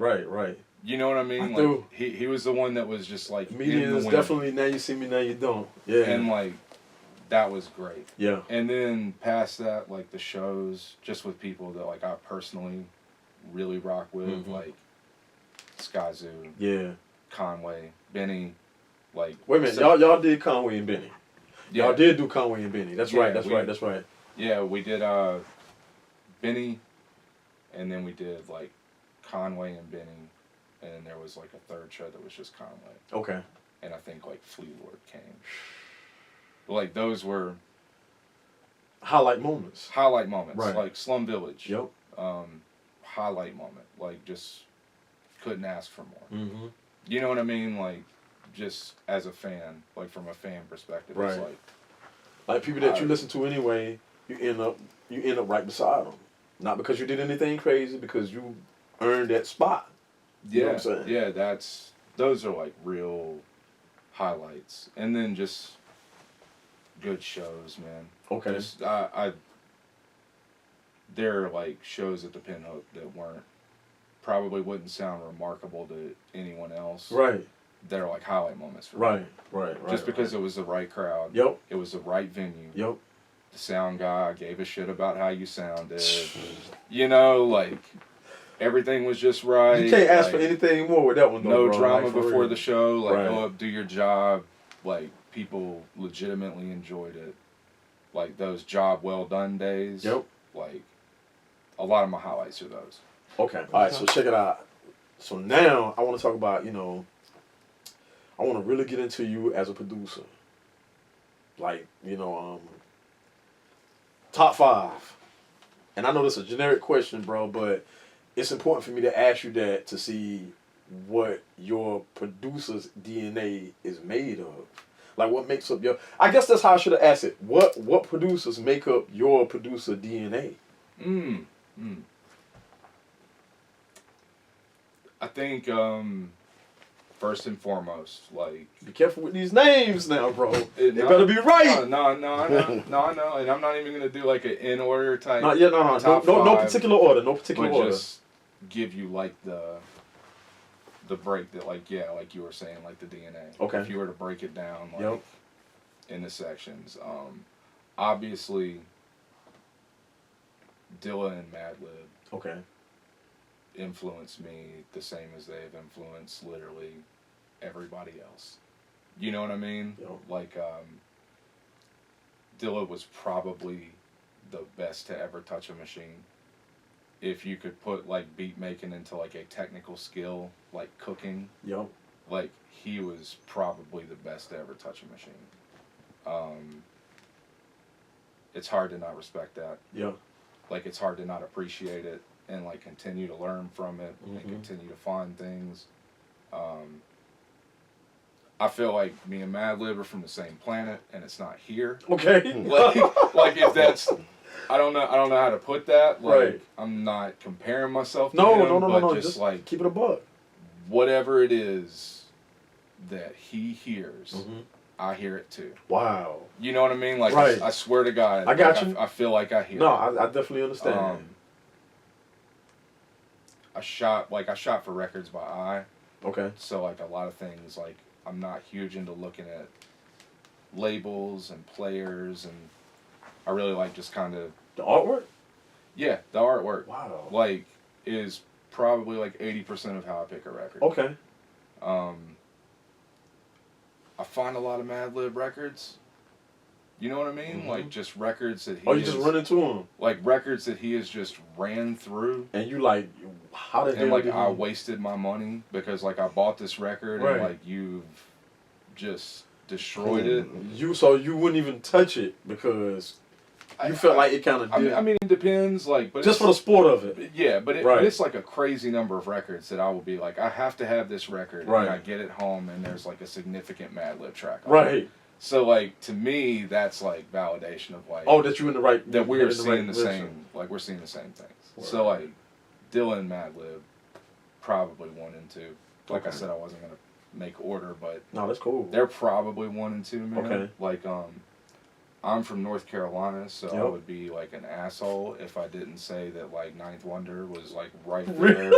[SPEAKER 2] You know what I mean?
[SPEAKER 1] I
[SPEAKER 2] Like,
[SPEAKER 1] do.
[SPEAKER 2] He was the one that was just, like,
[SPEAKER 1] Median is definitely now you see me, now you don't. Yeah.
[SPEAKER 2] And, like, that was great.
[SPEAKER 1] Yeah.
[SPEAKER 2] And then past that, like, the shows, just with people that, like, I personally really rock with, like Skyzoo.
[SPEAKER 1] Yeah.
[SPEAKER 2] Conway, Benny, like...
[SPEAKER 1] Wait a minute, y'all did Conway and Benny.
[SPEAKER 2] Yeah.
[SPEAKER 1] Y'all did do Conway and Benny. That's right.
[SPEAKER 2] Yeah, we did Benny, and then we did, like, Conway and Benny, and then there was, like, a third show that was just Conway.
[SPEAKER 1] Okay.
[SPEAKER 2] And I think, like, Flea Lord came. But, like, those were...
[SPEAKER 1] Highlight moments.
[SPEAKER 2] Right. Like, Slum Village.
[SPEAKER 1] Yep.
[SPEAKER 2] Highlight moment. Like, just couldn't ask for more.
[SPEAKER 1] Mm-hmm.
[SPEAKER 2] You know what I mean? Like, just as a fan, like, from a fan perspective,
[SPEAKER 1] right.
[SPEAKER 2] It's
[SPEAKER 1] like people that you listen to anyway, you end up right beside them. Not because you did anything crazy, because you earned that spot. You know what I'm saying?
[SPEAKER 2] Yeah, those are, like, real highlights. And then just good shows, man.
[SPEAKER 1] Okay.
[SPEAKER 2] Just, there are, like, shows at the Pinhook that probably wouldn't sound remarkable to anyone else.
[SPEAKER 1] Right.
[SPEAKER 2] that are like highlight moments for
[SPEAKER 1] Right,
[SPEAKER 2] me.
[SPEAKER 1] right.
[SPEAKER 2] Just because it was the right crowd.
[SPEAKER 1] Yep.
[SPEAKER 2] It was the right venue.
[SPEAKER 1] Yep.
[SPEAKER 2] The sound guy gave a shit about how you sounded. You know, like everything was just right.
[SPEAKER 1] You can't ask
[SPEAKER 2] like,
[SPEAKER 1] for anything more with that one, though,
[SPEAKER 2] no
[SPEAKER 1] bro.
[SPEAKER 2] drama
[SPEAKER 1] like,
[SPEAKER 2] before
[SPEAKER 1] real.
[SPEAKER 2] the show. Like,
[SPEAKER 1] right.
[SPEAKER 2] go up, do your job. Like, people legitimately enjoyed it. Like, those job well done days.
[SPEAKER 1] Yep.
[SPEAKER 2] Like, a lot of my highlights are those.
[SPEAKER 1] Okay. All right, so check it out. So now I want to talk about, I want to really get into you as a producer. Like, top 5. And I know this is a generic question, bro, but it's important for me to ask you that to see what your producer's DNA is made of. Like, what makes up your... I guess that's how I should have asked it. What producers make up your producer DNA?
[SPEAKER 2] I think, first and foremost, like...
[SPEAKER 1] Be careful with these names now, bro. They
[SPEAKER 2] No,
[SPEAKER 1] better be right.
[SPEAKER 2] No, I know. And I'm not even going to do, like, an in-order type
[SPEAKER 1] No, no particular order. No particular
[SPEAKER 2] but
[SPEAKER 1] order.
[SPEAKER 2] just give you, like, the break that, like, yeah, like you were saying, like, the DNA.
[SPEAKER 1] Okay.
[SPEAKER 2] If you were to break it down, like,
[SPEAKER 1] Yep.
[SPEAKER 2] in the sections. Obviously, Dilla and Madlib
[SPEAKER 1] Okay.
[SPEAKER 2] influenced me the same as they've influenced literally everybody else. You know what I mean?
[SPEAKER 1] Yep.
[SPEAKER 2] Like, Dilla was probably the best to ever touch a machine. If you could put, like, beat making into, like, a technical skill, like cooking,
[SPEAKER 1] Yep.
[SPEAKER 2] like, he was probably the best to ever touch a machine. It's hard to not respect that.
[SPEAKER 1] Yeah.
[SPEAKER 2] Like, it's hard to not appreciate it and, like, continue to learn from it and continue to find things. I feel like me and Madlib are from the same planet, and it's not here.
[SPEAKER 1] Okay.
[SPEAKER 2] like if that's, I don't know how to put that. Like,
[SPEAKER 1] Right.
[SPEAKER 2] I'm not comparing myself to
[SPEAKER 1] No,
[SPEAKER 2] him,
[SPEAKER 1] no.
[SPEAKER 2] but just like
[SPEAKER 1] keep it a buck.
[SPEAKER 2] whatever it is that he hears, I hear it too.
[SPEAKER 1] Wow.
[SPEAKER 2] You know what I mean? Like,
[SPEAKER 1] right.
[SPEAKER 2] I swear to God,
[SPEAKER 1] I got
[SPEAKER 2] like,
[SPEAKER 1] you.
[SPEAKER 2] I feel like I hear.
[SPEAKER 1] No,
[SPEAKER 2] it.
[SPEAKER 1] I definitely understand.
[SPEAKER 2] I shot for records by eye.
[SPEAKER 1] Okay.
[SPEAKER 2] So, like, a lot of things, like, I'm not huge into looking at labels and players, and I really like just kind of...
[SPEAKER 1] The artwork?
[SPEAKER 2] Yeah, the artwork.
[SPEAKER 1] Wow.
[SPEAKER 2] Like, is probably, like, 80% of how I pick a record.
[SPEAKER 1] Okay.
[SPEAKER 2] I find a lot of Madlib records. You know what I mean? Like, just records that he
[SPEAKER 1] you just run into them?
[SPEAKER 2] Like, records that he has just ran through.
[SPEAKER 1] And you like, how the hell
[SPEAKER 2] and, like,
[SPEAKER 1] did
[SPEAKER 2] I
[SPEAKER 1] he...
[SPEAKER 2] wasted my money because, like, I bought this record and, like, you've just destroyed it.
[SPEAKER 1] So you wouldn't even touch it because you felt like it kind of did.
[SPEAKER 2] I mean, it depends, like... but
[SPEAKER 1] just for the sport of it.
[SPEAKER 2] Yeah, but it's, like, a crazy number of records that I will be like, I have to have this record.
[SPEAKER 1] Right.
[SPEAKER 2] And I get it home and there's, like, a significant Madlib track on
[SPEAKER 1] Right.
[SPEAKER 2] it. So, like, to me, that's, like, validation of, like...
[SPEAKER 1] Oh, that you're in the right...
[SPEAKER 2] That we're seeing
[SPEAKER 1] the
[SPEAKER 2] the same... Like, we're seeing the same things. Right. So, like, Dilla and Madlib, probably 1 and 2. Like I said, I wasn't going to make order, but...
[SPEAKER 1] No, that's cool.
[SPEAKER 2] They're probably 1 and 2, man.
[SPEAKER 1] Okay.
[SPEAKER 2] Like, I'm from North Carolina, so I would be, like, an asshole if I didn't say that, like, Ninth Wonder was, like, right there.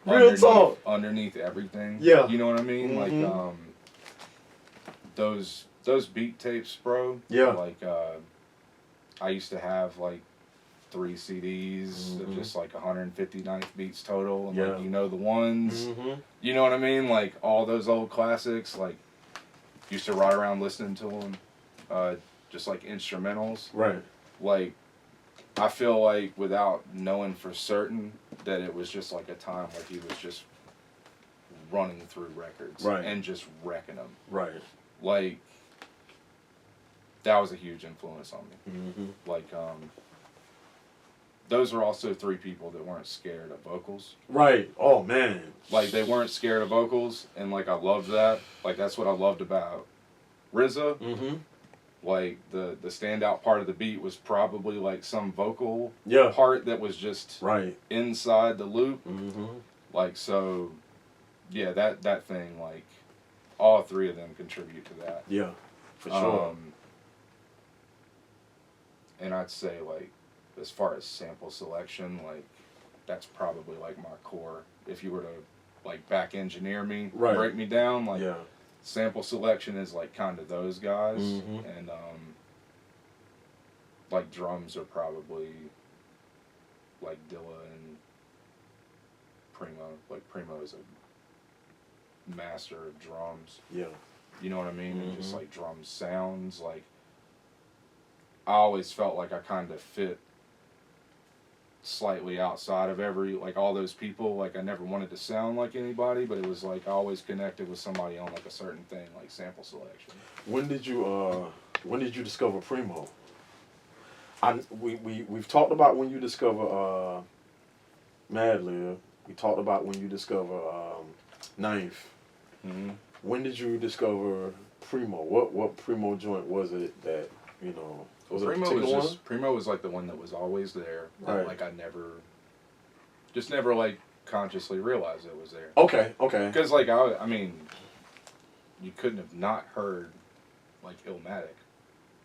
[SPEAKER 1] Real talk.
[SPEAKER 2] Underneath everything.
[SPEAKER 1] Yeah.
[SPEAKER 2] You know what I mean? Like, those beat tapes, bro.
[SPEAKER 1] Yeah.
[SPEAKER 2] Like, I used to have, like, 3 CDs of just, like, 159th beats total. And, like, you know the ones. You know what I mean? Like, all those old classics. Like, used to ride around listening to them. Just, like, instrumentals.
[SPEAKER 1] Right.
[SPEAKER 2] Like, I feel like without knowing for certain that it was just, like, a time where he was just running through records.
[SPEAKER 1] Right.
[SPEAKER 2] And just wrecking them.
[SPEAKER 1] Right.
[SPEAKER 2] Like, that was a huge influence on me. Like, those are also 3 people that weren't scared of vocals.
[SPEAKER 1] Right. Oh, man.
[SPEAKER 2] Like, they weren't scared of vocals, and, like, I loved that. Like, that's what I loved about RZA. Like, the standout part of the beat was probably, like, some vocal part that was just inside the loop. Like, so, yeah, that thing, like, all 3 of them contribute to that.
[SPEAKER 1] Yeah, for sure.
[SPEAKER 2] And I'd say, like, as far as sample selection, like, that's probably, like, my core. If you were to like back engineer me,
[SPEAKER 1] Right.
[SPEAKER 2] break me down. Like
[SPEAKER 1] Yeah.
[SPEAKER 2] Sample Selection is like kind of those guys,
[SPEAKER 1] Mhm.
[SPEAKER 2] and like drums are probably like Dilla and Primo. Like Primo is a master of drums.
[SPEAKER 1] Yeah.
[SPEAKER 2] You know what I mean? And just
[SPEAKER 1] Mhm.
[SPEAKER 2] like drum sounds. Like I always felt like I kind of fit slightly outside of like all those people. Like I never wanted to sound like anybody, but it was like I always connected with somebody on like a certain thing, like Sample Selection.
[SPEAKER 1] When did you discover Primo? We've talked about when you discover Madlib. We talked about when you discover Ninth.
[SPEAKER 2] Mm-hmm.
[SPEAKER 1] When did you discover Primo? What Primo joint was it that was it a particular one?
[SPEAKER 2] Primo was like the one that was always there. That,
[SPEAKER 1] Right.
[SPEAKER 2] like I never like consciously realized it was there.
[SPEAKER 1] Okay. Okay.
[SPEAKER 2] Because like I mean, you couldn't have not heard like Illmatic.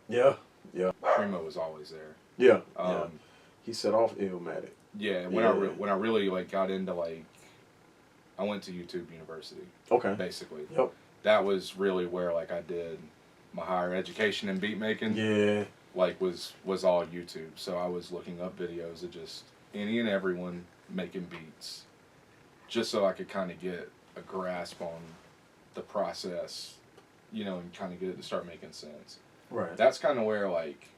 [SPEAKER 1] Yeah. Yeah.
[SPEAKER 2] Primo was always there.
[SPEAKER 1] Yeah.
[SPEAKER 2] Um,
[SPEAKER 1] yeah. He set off Illmatic.
[SPEAKER 2] Yeah. When I really like got into like, I went to YouTube University.
[SPEAKER 1] Okay.
[SPEAKER 2] Basically.
[SPEAKER 1] Yep.
[SPEAKER 2] That was really where like I did my higher education in beat making.
[SPEAKER 1] Yeah.
[SPEAKER 2] Like was all YouTube. So I was looking up videos of just any and everyone making beats, just so I could kind of get a grasp on the process, and kind of get it to start making sense.
[SPEAKER 1] Right.
[SPEAKER 2] That's kind of where like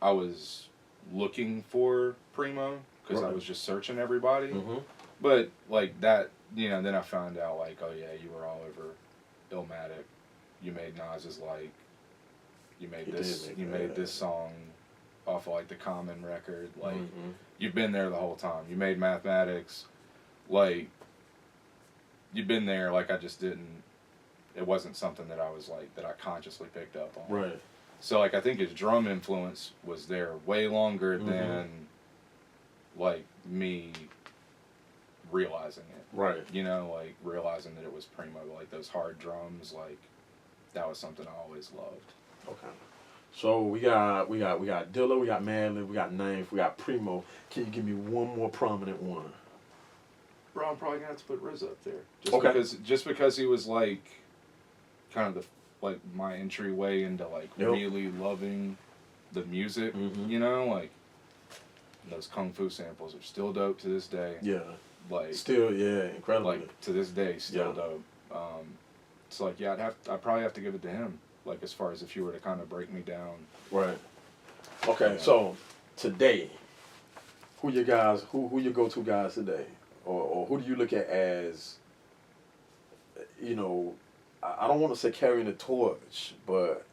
[SPEAKER 2] I was looking for Primo because I was just searching everybody.
[SPEAKER 1] Mm-hmm.
[SPEAKER 2] But like that, then I found out like, oh yeah, you were all over Illmatic. You made Nas's like. You made this song off of like the Common record. Like you've been there the whole time. You made Mathematics. Like you've been there. Like I just didn't. It wasn't something that I was like that I consciously picked up on.
[SPEAKER 1] Right.
[SPEAKER 2] So like I think his drum influence was there way longer than like me realizing it.
[SPEAKER 1] Right.
[SPEAKER 2] Like realizing that it was Primo. Like those hard drums. Like that was something I always loved.
[SPEAKER 1] Okay. So we got Dilla, we got Madlib, we got Ninth, we got Primo. Can you give me one more prominent one?
[SPEAKER 2] Bro, I'm probably gonna have to put Riz up there. Just because he was like kind of my entryway into like really loving the music. Like those kung fu samples are still dope to this day.
[SPEAKER 1] Yeah.
[SPEAKER 2] Like
[SPEAKER 1] still, yeah, incredible.
[SPEAKER 2] Like to this day, still dope. So like I'd probably have to give it to him. Like as far as if you were to kind of break me down.
[SPEAKER 1] Right. Okay, so today, who your go-to guys today? Or who do you look at as, I don't want to say carrying the torch, but,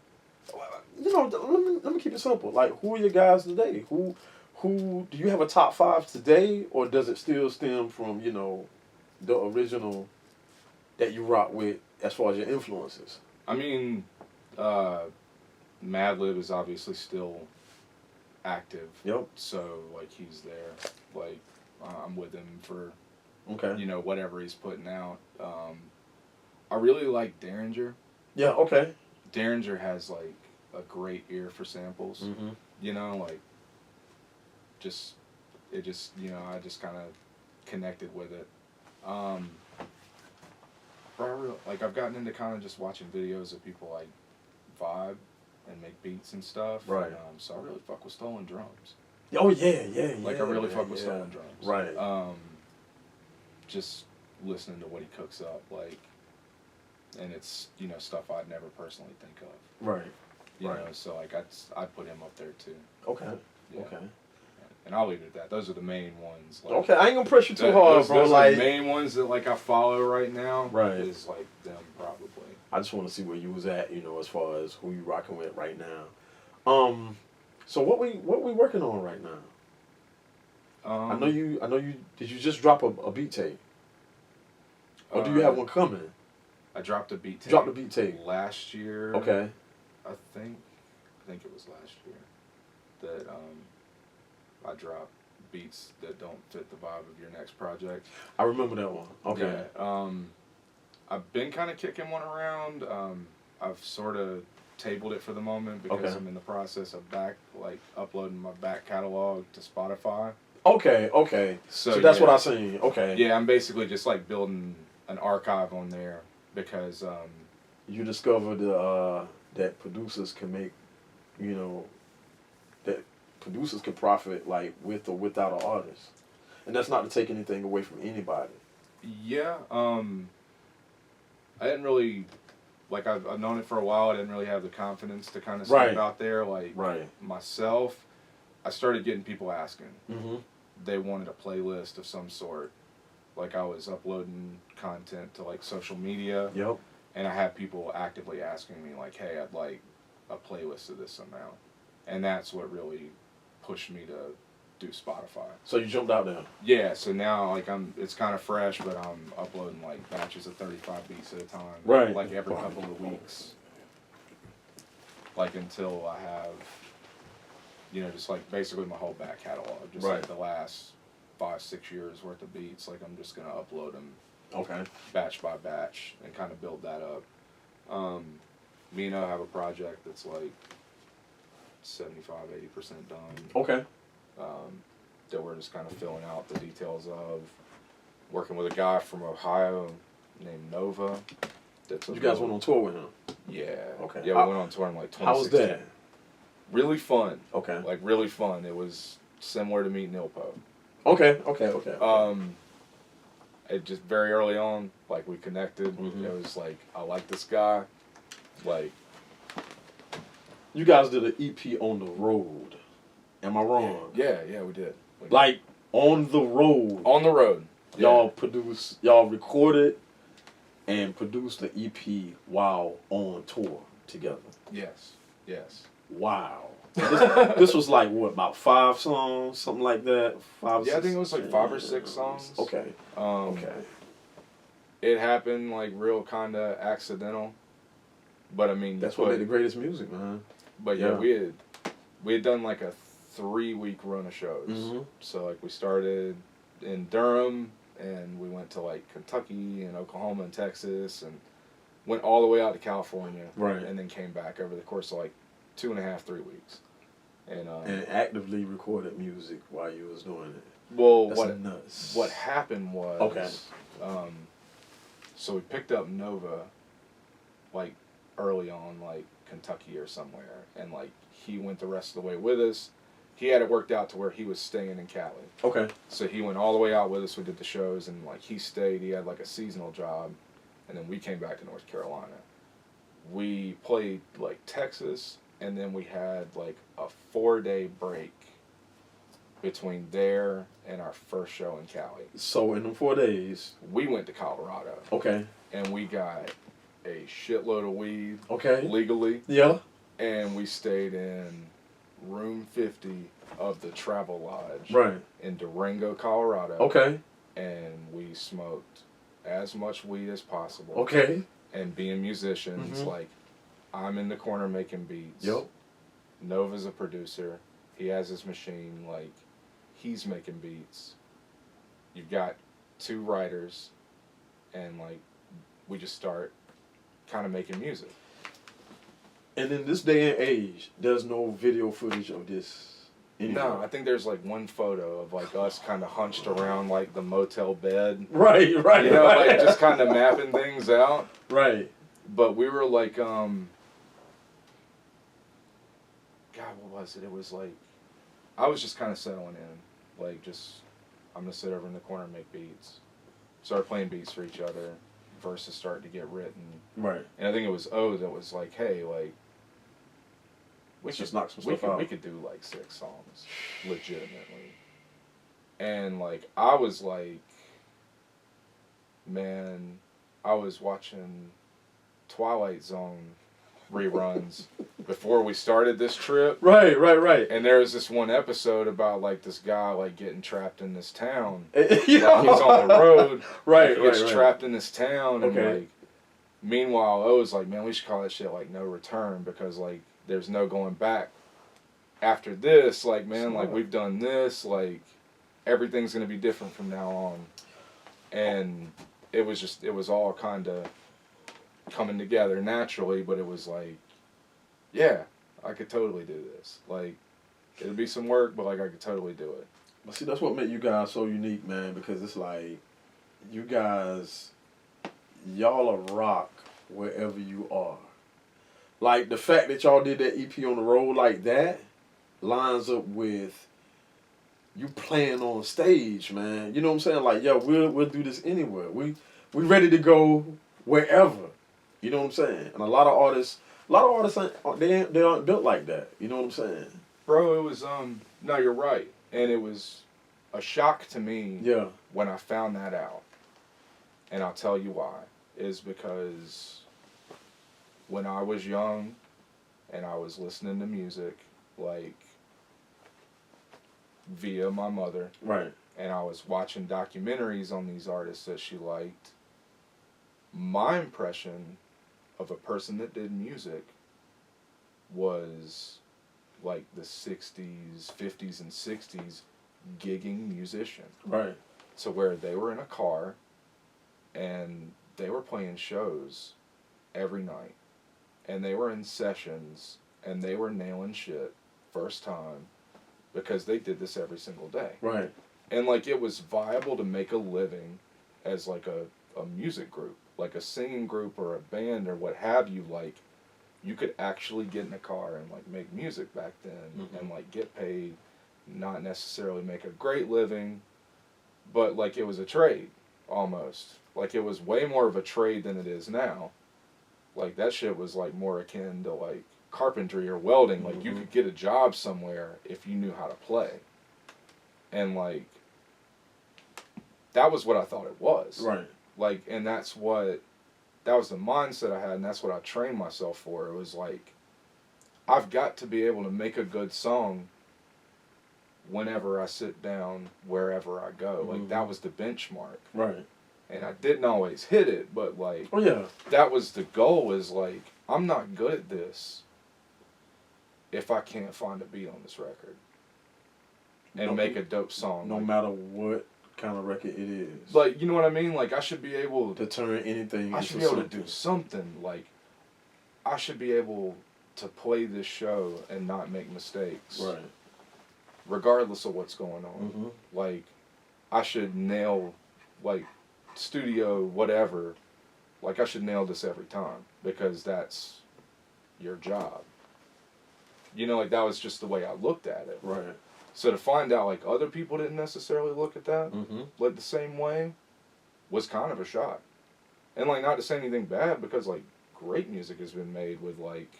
[SPEAKER 1] let me keep it simple. Like, who are your guys today? Who do you have a top 5 today, or does it still stem from, the original that you rock with as far as your influences?
[SPEAKER 2] I mean, Madlib is obviously still active.
[SPEAKER 1] Yep.
[SPEAKER 2] So like he's there. Like I'm with him for
[SPEAKER 1] okay.
[SPEAKER 2] Whatever he's putting out. I really like Derringer.
[SPEAKER 1] Yeah, okay.
[SPEAKER 2] Derringer has like a great ear for samples. Like I just kind of connected with it. I've gotten into kind of just watching videos of people like vibe and make beats and stuff.
[SPEAKER 1] Right.
[SPEAKER 2] And, so I really fuck with Stolen Drums.
[SPEAKER 1] Oh yeah.
[SPEAKER 2] Like I really fuck with Stolen Drums.
[SPEAKER 1] Right.
[SPEAKER 2] Just listening to what he cooks up, like, and it's stuff I'd never personally think of.
[SPEAKER 1] Right.
[SPEAKER 2] You know, so like I'd put him up there too.
[SPEAKER 1] Okay.
[SPEAKER 2] Yeah.
[SPEAKER 1] Okay.
[SPEAKER 2] And I'll leave it at that. Those are the main ones. Like,
[SPEAKER 1] okay, I ain't gonna press you too hard, bro.
[SPEAKER 2] Those
[SPEAKER 1] like
[SPEAKER 2] are the main ones that like I follow right now.
[SPEAKER 1] Right.
[SPEAKER 2] Is like them probably.
[SPEAKER 1] I just want to see where you was at, as far as who you rocking with right now. So what we working on right now? I know you. Did you just drop a beat tape? Or do you have one coming?
[SPEAKER 2] I dropped a beat tape.
[SPEAKER 1] Dropped a beat tape
[SPEAKER 2] last year.
[SPEAKER 1] Okay.
[SPEAKER 2] I think it was last year that I dropped beats that don't fit the vibe of your next project.
[SPEAKER 1] I remember that one. Okay.
[SPEAKER 2] Yeah. I've been kind of kicking one around. I've sort of tabled it for the moment because I'm in the process of uploading my back catalog to Spotify.
[SPEAKER 1] Okay. So that's
[SPEAKER 2] yeah.
[SPEAKER 1] what I seen. Okay.
[SPEAKER 2] Yeah, I'm basically just like building an archive on there because
[SPEAKER 1] You discovered that producers can make, you know, that producers can profit like with or without an artist, and that's not to take anything away from anybody.
[SPEAKER 2] yeah, I didn't really like I've known it for a while. I didn't really have the confidence to kind of step out there like myself. I started getting people asking.
[SPEAKER 1] Mm-hmm.
[SPEAKER 2] They wanted a playlist of some sort. Like I was uploading content to like social media.
[SPEAKER 1] Yep.
[SPEAKER 2] And I had people actively asking me like, "Hey, I'd like a playlist of this amount," and that's what really pushed me to do Spotify.
[SPEAKER 1] So you jumped out there.
[SPEAKER 2] Yeah, so now like it's kind of fresh, but I'm uploading like batches of 35 beats at a time,
[SPEAKER 1] Right.
[SPEAKER 2] like every couple of weeks, like until I have, just like basically my whole back catalog, just like the last 5-6 years worth of beats. Like I'm just gonna upload them.
[SPEAKER 1] Okay.
[SPEAKER 2] Batch by batch and kind of build that up. Me and I have a project that's like 75-80% done.
[SPEAKER 1] Okay.
[SPEAKER 2] That we're just kind of filling out the details of. Working with a guy from Ohio named Nova.
[SPEAKER 1] You guys went on tour with him?
[SPEAKER 2] Yeah.
[SPEAKER 1] Okay.
[SPEAKER 2] Yeah, we went on tour in like 2016.
[SPEAKER 1] How was that?
[SPEAKER 2] Really fun.
[SPEAKER 1] Okay.
[SPEAKER 2] Like really fun. It was similar to meeting Nilpo.
[SPEAKER 1] Okay.
[SPEAKER 2] It just very early on, like we connected.
[SPEAKER 1] Mm-hmm.
[SPEAKER 2] It was like I like this guy. Like
[SPEAKER 1] you guys did an EP on the road. Am I wrong?
[SPEAKER 2] Yeah, we did.
[SPEAKER 1] Like on the road.
[SPEAKER 2] On the road.
[SPEAKER 1] Y'all recorded and produced the EP while on tour together.
[SPEAKER 2] Yes.
[SPEAKER 1] Wow. This was like what, about 5 songs, something like that? 5.
[SPEAKER 2] Yeah, I think it was like 5 or 6 songs.
[SPEAKER 1] Okay. Okay.
[SPEAKER 2] It happened like real kind of accidental, but I mean
[SPEAKER 1] that's what made the greatest music, man.
[SPEAKER 2] But yeah, we had done like a 3-week run of shows.
[SPEAKER 1] Mm-hmm.
[SPEAKER 2] So like we started in Durham and we went to like Kentucky and Oklahoma and Texas and went all the way out to California.
[SPEAKER 1] Right.
[SPEAKER 2] And then came back over the course of like 2.5, 3 weeks. And
[SPEAKER 1] actively recorded music while you was doing it.
[SPEAKER 2] Well,
[SPEAKER 1] That's
[SPEAKER 2] what happened was so we picked up Nova like early on, like Kentucky or somewhere, and like he went the rest of the way with us. He had it worked out to where he was staying in Cali.
[SPEAKER 1] Okay.
[SPEAKER 2] So he went all the way out with us. We did the shows, and like he stayed. He had like a seasonal job, and then we came back to North Carolina. We played like Texas, and then we had like a 4-day break between there and our first show in Cali.
[SPEAKER 1] So in them 4 days,
[SPEAKER 2] we went to Colorado.
[SPEAKER 1] Okay.
[SPEAKER 2] And we got a shitload of weed.
[SPEAKER 1] Okay.
[SPEAKER 2] Legally.
[SPEAKER 1] Yeah.
[SPEAKER 2] And we stayed in room 50 of the Travel Lodge.
[SPEAKER 1] Right.
[SPEAKER 2] In Durango, Colorado.
[SPEAKER 1] Okay.
[SPEAKER 2] And we smoked as much weed as possible.
[SPEAKER 1] Okay.
[SPEAKER 2] And being musicians, like, I'm in the corner making beats.
[SPEAKER 1] Yep.
[SPEAKER 2] Nova's a producer. He has his machine, like, he's making beats. You've got 2 writers, and like we just start kind of making music.
[SPEAKER 1] And in this day and age, there's no video footage of this anymore.
[SPEAKER 2] No, I think there's like one photo of like us kind of hunched around like the motel bed.
[SPEAKER 1] Right.
[SPEAKER 2] You know, like just kind of mapping things out.
[SPEAKER 1] Right.
[SPEAKER 2] But we were like, God, what was it? It was like, I was just kind of settling in. Like, just, I'm going to sit over in the corner and make beats. Start playing beats for each other. Verses started to get written.
[SPEAKER 1] Right.
[SPEAKER 2] And I think it was O that was like, hey, like, we
[SPEAKER 1] just knock some stuff out.
[SPEAKER 2] We could do like 6 songs, legitimately. And like, I was like, man, I was watching Twilight Zone reruns before we started this trip.
[SPEAKER 1] Right.
[SPEAKER 2] And there was this one episode about like this guy like getting trapped in this town.
[SPEAKER 1] Like
[SPEAKER 2] he's on the road.
[SPEAKER 1] Right.
[SPEAKER 2] He gets trapped in this town, and like, meanwhile, I was like, man, we should call that shit like No Return, because like there's no going back after this. Like, man, like we've done this. Like everything's gonna be different from now on. And it was all kind of coming together naturally, but it was like, yeah, I could totally do this. Like, it'd be some work, but like I could totally do it.
[SPEAKER 1] But see, that's what made you guys so unique, man, because it's like, you guys, y'all are rock wherever you are. Like, the fact that y'all did that EP on the road like that lines up with you playing on stage, man. You know what I'm saying? Like, yo, we'll do this anywhere. We ready to go wherever. You know what I'm saying? And a lot of artists they aren't built like that. You know what I'm saying?
[SPEAKER 2] Bro, it was no, you're right. And it was a shock to me when I found that out. And I'll tell you why. Is because when I was young and I was listening to music, like, via my mother.
[SPEAKER 1] Right.
[SPEAKER 2] And I was watching documentaries on these artists that she liked. My impression of a person that did music was like the 60s, 50s, and 60s gigging musician.
[SPEAKER 1] Right.
[SPEAKER 2] So where they were in a car and they were playing shows every night. And they were in sessions and they were nailing shit first time because they did this every single day.
[SPEAKER 1] Right.
[SPEAKER 2] And like it was viable to make a living as like a music group, like a singing group or a band or what have you. Like you could actually get in a car and like make music back then and like get paid, not necessarily make a great living, but like it was a trade almost. Like it was way more of a trade than it is now. Like that shit was like more akin to like carpentry or welding. Like you could get a job somewhere if you knew how to play. And like that was what I thought it was.
[SPEAKER 1] Right.
[SPEAKER 2] Like, and that was the mindset I had, and that's what I trained myself for. It was like, I've got to be able to make a good song whenever I sit down, wherever I go. Like, that was the benchmark.
[SPEAKER 1] Right.
[SPEAKER 2] And I didn't always hit it, but like,
[SPEAKER 1] oh yeah,
[SPEAKER 2] that was the goal, is like, I'm not good at this if I can't find a beat on this record and make a dope song.
[SPEAKER 1] No
[SPEAKER 2] like,
[SPEAKER 1] matter what kind of record it is.
[SPEAKER 2] Like, you know what I mean? Like, I should be able
[SPEAKER 1] to turn anything
[SPEAKER 2] I should be
[SPEAKER 1] into
[SPEAKER 2] able to do something. Like, I should be able to play this show and not make mistakes.
[SPEAKER 1] Right.
[SPEAKER 2] Regardless of what's going on. Like, I should nail, like, studio, whatever. Like, I should nail this every time. Because that's your job. You know, like, that was just the way I looked at it.
[SPEAKER 1] Right.
[SPEAKER 2] So to find out, like, other people didn't necessarily look at that, like, the same way, was kind of a shock. And, like, not to say anything bad, because, like, great music has been made with, like,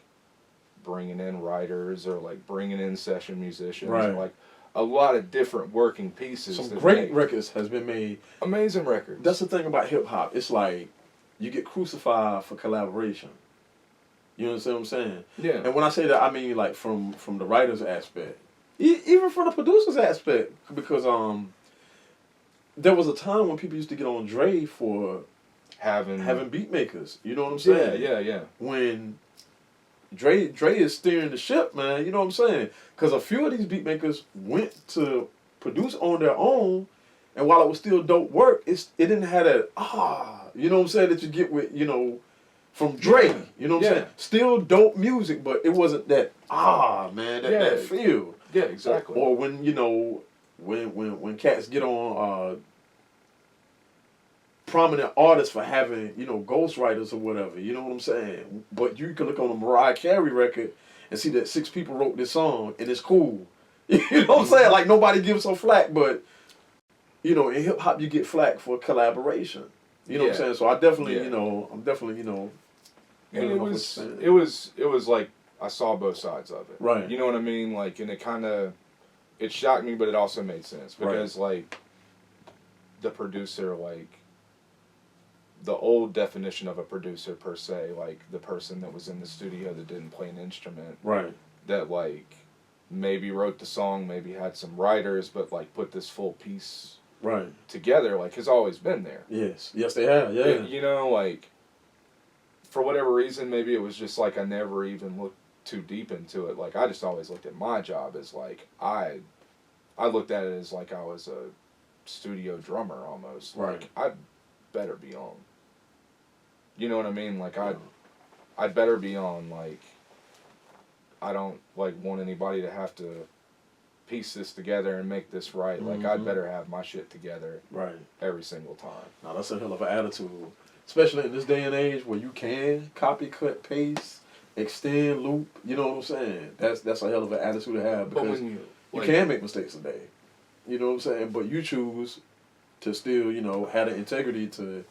[SPEAKER 2] bringing in writers or, like, bringing in session musicians.
[SPEAKER 1] Right.
[SPEAKER 2] And, like, a lot of different working pieces.
[SPEAKER 1] Some great records has been made.
[SPEAKER 2] Amazing records.
[SPEAKER 1] That's the thing about hip-hop. It's like, you get crucified for collaboration. You understand what I'm saying?
[SPEAKER 2] Yeah.
[SPEAKER 1] And when I say that, I mean, like, from the writer's aspect. Even from the producer's aspect, because there was a time when people used to get on Dre for having beat makers. You know what I'm saying?
[SPEAKER 2] Yeah.
[SPEAKER 1] When Dre is steering the ship, man. You know what I'm saying? Because a few of these beat makers went to produce on their own, and while it was still dope work, it didn't have that you know what I'm saying, that you get with, you know, from Dre. You know what I'm saying? Still dope music, but it wasn't that man, that feel.
[SPEAKER 2] Yeah, exactly.
[SPEAKER 1] Or when, you know, when cats get on prominent artists for having, you know, ghostwriters or whatever, you know what I'm saying? But you can look on a Mariah Carey record and see that 6 people wrote this song and it's cool. You know what I'm saying? Like, nobody gives her flack, but, you know, in hip hop you get flack for collaboration. You know what I'm saying? So I definitely, you know, I'm definitely, you know.
[SPEAKER 2] And it was like, I saw both sides of it.
[SPEAKER 1] Right.
[SPEAKER 2] You know what I mean? Like, and it shocked me, but it also made sense. Because, like, the producer, like, the old definition of a producer, per se, like, the person that was in the studio that didn't play an instrument. Right. That, like, maybe wrote the song, maybe had some writers, but, like, put this full piece together, like, has always been there. Yes, they have, yeah. You know, like, for whatever reason, maybe it was just, like, I never even looked too deep into it. Like, I just always looked at my job as, like, I looked at it as, like, I was a studio drummer, almost. Right. Like, I'd better be on. You know what I mean? Like, I'd better be on, like, I don't, like, want anybody to have to piece this together and make this right. Like, I'd better have my shit together
[SPEAKER 1] Right.
[SPEAKER 2] every single time.
[SPEAKER 1] Now that's a hell of an attitude, especially in this day and age where you can copy, cut, paste, extend, loop. You know what I'm saying? That's a hell of an attitude to have
[SPEAKER 2] But
[SPEAKER 1] because
[SPEAKER 2] when you
[SPEAKER 1] you can make mistakes today. You know what I'm saying? But you choose to still, have the integrity to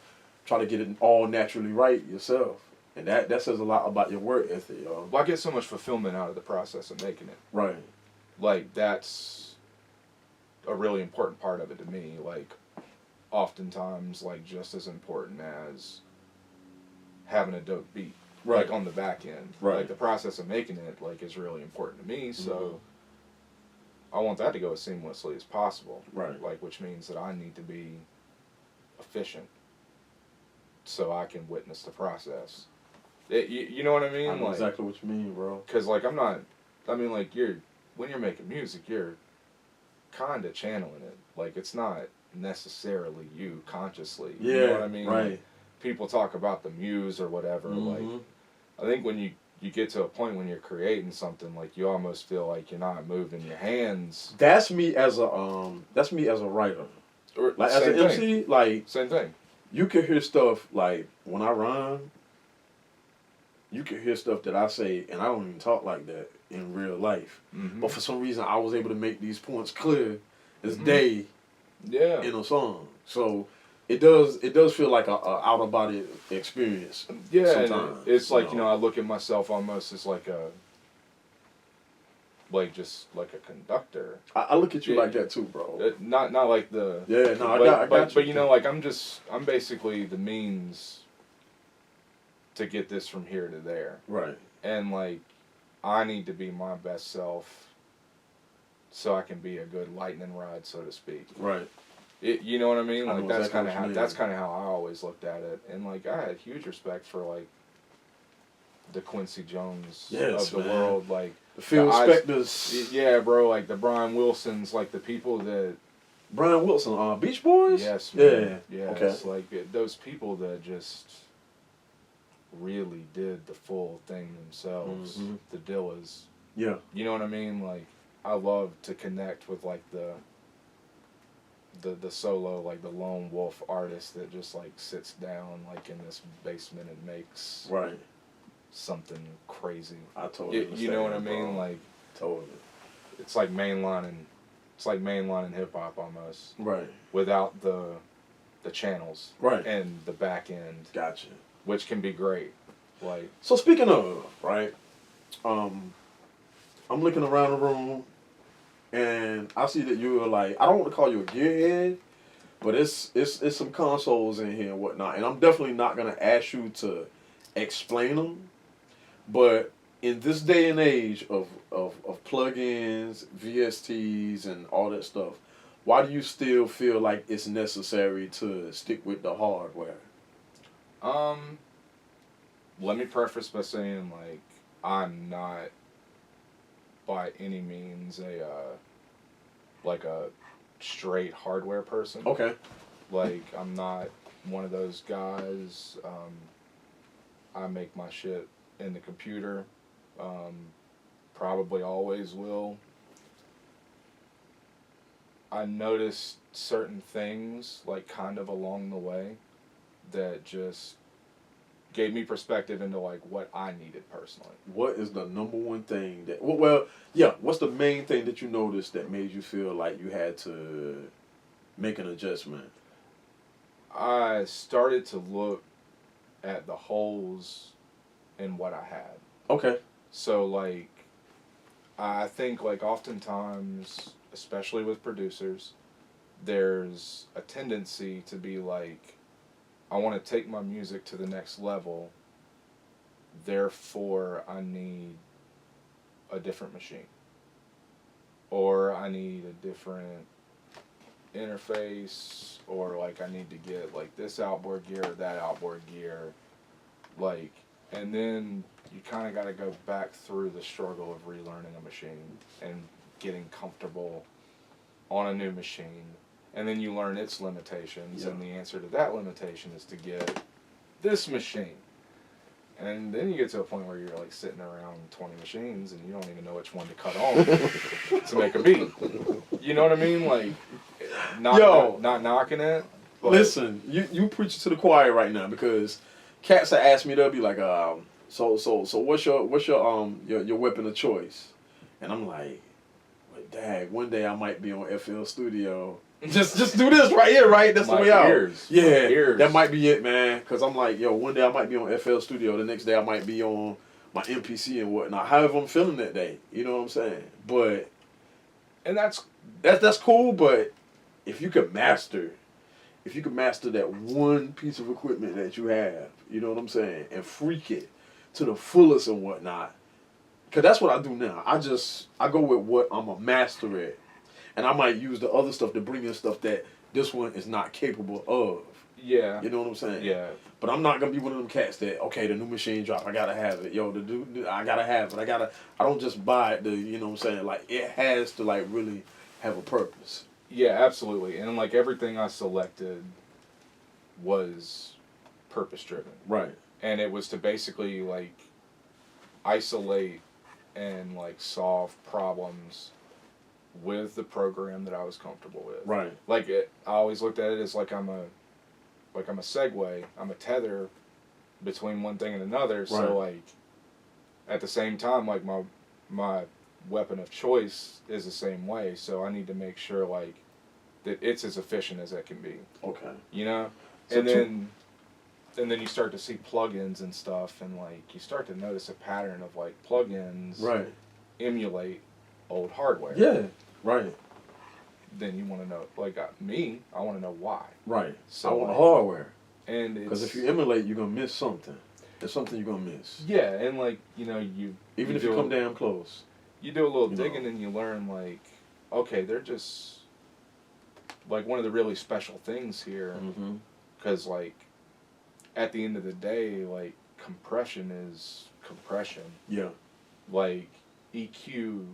[SPEAKER 1] try to get it all naturally right yourself. And that says a lot about your work ethic, y'all.
[SPEAKER 2] Well, I get so much fulfillment out of the process of making it.
[SPEAKER 1] Right.
[SPEAKER 2] Like, that's a really important part of it to me. Like, oftentimes, like, just as important as having a dope beat.
[SPEAKER 1] Right.
[SPEAKER 2] Like, on the back end.
[SPEAKER 1] Right.
[SPEAKER 2] Like, the process of making it, like, is really important to me. So, I want that to go as seamlessly as possible.
[SPEAKER 1] Right.
[SPEAKER 2] Like, which means that I need to be efficient so I can witness the process. You know what I mean?
[SPEAKER 1] I know
[SPEAKER 2] like,
[SPEAKER 1] exactly what you mean, bro.
[SPEAKER 2] Because, like, when you're making music, you're kind of channeling it. Like, it's not necessarily you consciously.
[SPEAKER 1] Yeah,
[SPEAKER 2] You know what I mean?
[SPEAKER 1] right.
[SPEAKER 2] Like, people talk about the muse or whatever. Like, I think when you get to a point when you're creating something, like, you almost feel like you're not moving your hands.
[SPEAKER 1] That's me as a writer.
[SPEAKER 2] Or,
[SPEAKER 1] Like as an MC, like
[SPEAKER 2] same thing.
[SPEAKER 1] you can hear stuff like when I rhyme. You can hear stuff that I say, and I don't even talk like that in real life.
[SPEAKER 2] Mm-hmm.
[SPEAKER 1] But for some reason, I was able to make these points clear as day in a song. So it does feel like a out of body experience.
[SPEAKER 2] Yeah,
[SPEAKER 1] sometimes,
[SPEAKER 2] it's like I look at myself almost as like just like a conductor.
[SPEAKER 1] I look at you like that too, bro.
[SPEAKER 2] Not like the
[SPEAKER 1] I got you.
[SPEAKER 2] But like I'm basically the means to get this from here to there.
[SPEAKER 1] Right.
[SPEAKER 2] And like I need to be my best self so I can be a good lightning rod, so to speak.
[SPEAKER 1] Right.
[SPEAKER 2] You know what I mean? Like that's
[SPEAKER 1] exactly
[SPEAKER 2] kind of how I always looked at it. And like I had huge respect for like the Quincy Jones of the world, like
[SPEAKER 1] the Phil Spectors.
[SPEAKER 2] Yeah, bro, like the Brian Wilsons, like the people that
[SPEAKER 1] Brian Wilson, Beach Boys?
[SPEAKER 2] Yes, man.
[SPEAKER 1] Yeah.
[SPEAKER 2] Yeah.
[SPEAKER 1] Okay.
[SPEAKER 2] It's like those people that just really did the full thing themselves.
[SPEAKER 1] Mm-hmm.
[SPEAKER 2] The Dillas.
[SPEAKER 1] Yeah.
[SPEAKER 2] You know what I mean? Like I love to connect with like the solo, like the lone wolf artist that just like sits down like in this basement and makes something crazy.
[SPEAKER 1] I totally understand.
[SPEAKER 2] You know what I
[SPEAKER 1] bro.
[SPEAKER 2] mean? Like
[SPEAKER 1] totally.
[SPEAKER 2] It's like mainlining hip hop almost.
[SPEAKER 1] Right.
[SPEAKER 2] Without the channels.
[SPEAKER 1] Right.
[SPEAKER 2] And the back end.
[SPEAKER 1] Gotcha.
[SPEAKER 2] Which can be great. Like
[SPEAKER 1] so speaking of, right? I'm looking around the room and I see that you are like, I don't want to call you a gearhead, but it's some consoles in here and whatnot. And I'm definitely not gonna ask you to explain them. But in this day and age of plugins, VSTs, and all that stuff, why do you still feel like it's necessary to stick with the hardware?
[SPEAKER 2] Let me preface by saying, like, I'm not by any means a straight hardware person.
[SPEAKER 1] Okay.
[SPEAKER 2] Like, I'm not one of those guys. I make my shit in the computer. Probably always will. I noticed certain things, like, kind of along the way that just gave me perspective into, like, what I needed personally.
[SPEAKER 1] What is the number one thing that... what's the main thing that you noticed that made you feel like you had to make an adjustment?
[SPEAKER 2] I started to look at the holes in what I had.
[SPEAKER 1] Okay.
[SPEAKER 2] So, like, I think, like, oftentimes, especially with producers, there's a tendency to be like, I want to take my music to the next level, therefore I need a different machine. Or I need a different interface, or like I need to get like this outboard gear or that outboard gear. Like, and then you kind of got to go back through the struggle of relearning a machine and getting comfortable on a new machine. And then you learn its limitations, and the answer to that limitation is to get this machine. And then you get to a point where you're like sitting around 20 machines and you don't even know which one to cut on to make a beat. You know what I mean? Like, not knocking it. But
[SPEAKER 1] listen, you preaching to the choir right now, because cats that ask me, they'll be like, so what's your weapon of choice? And I'm like, dang, one day I might be on FL Studio. Just do this right here, right? That's the way out. Yeah, that might be it, man. Because I'm like, yo, one day I might be on FL Studio. The next day I might be on my MPC and whatnot. However I'm feeling that day. You know what I'm saying? But,
[SPEAKER 2] and that's
[SPEAKER 1] cool. But if you could master that one piece of equipment that you have, you know what I'm saying, and freak it to the fullest and whatnot. Because that's what I do now. I go with what I'm a master at. And I might use the other stuff to bring in stuff that this one is not capable of.
[SPEAKER 2] Yeah.
[SPEAKER 1] You know what I'm saying?
[SPEAKER 2] Yeah.
[SPEAKER 1] But I'm not going to be one of them cats that, okay, the new machine drop, I got to have it. Yo, I got to have it. I don't just buy it, you know what I'm saying? Like, it has to, like, really have a purpose.
[SPEAKER 2] Yeah, absolutely. And, like, everything I selected was purpose-driven.
[SPEAKER 1] Right.
[SPEAKER 2] And it was to basically, like, isolate and, like, solve problems with the program that I was comfortable with.
[SPEAKER 1] Right.
[SPEAKER 2] Like, I always looked at it as like I'm a segue, I'm a tether between one thing and another. Right. So, like, at the same time, like, my weapon of choice is the same way. So I need to make sure, like, that it's as efficient as it can be. Okay. You know? So and then you start to see plugins and stuff, and, like, you start to notice a pattern of, like, plugins emulate old hardware.
[SPEAKER 1] Yeah, right.
[SPEAKER 2] Then you want to know, like, I want to know why.
[SPEAKER 1] Right. So I want the hardware.
[SPEAKER 2] And
[SPEAKER 1] because if you emulate, you're going to miss something. There's something you're going to miss.
[SPEAKER 2] Yeah, and, like, you know,
[SPEAKER 1] even if you come damn close.
[SPEAKER 2] You do a little digging and you learn, like, okay, they're just, like, one of the really special things here. Because, like, at the end of the day, like, compression is compression. Yeah. Like, EQ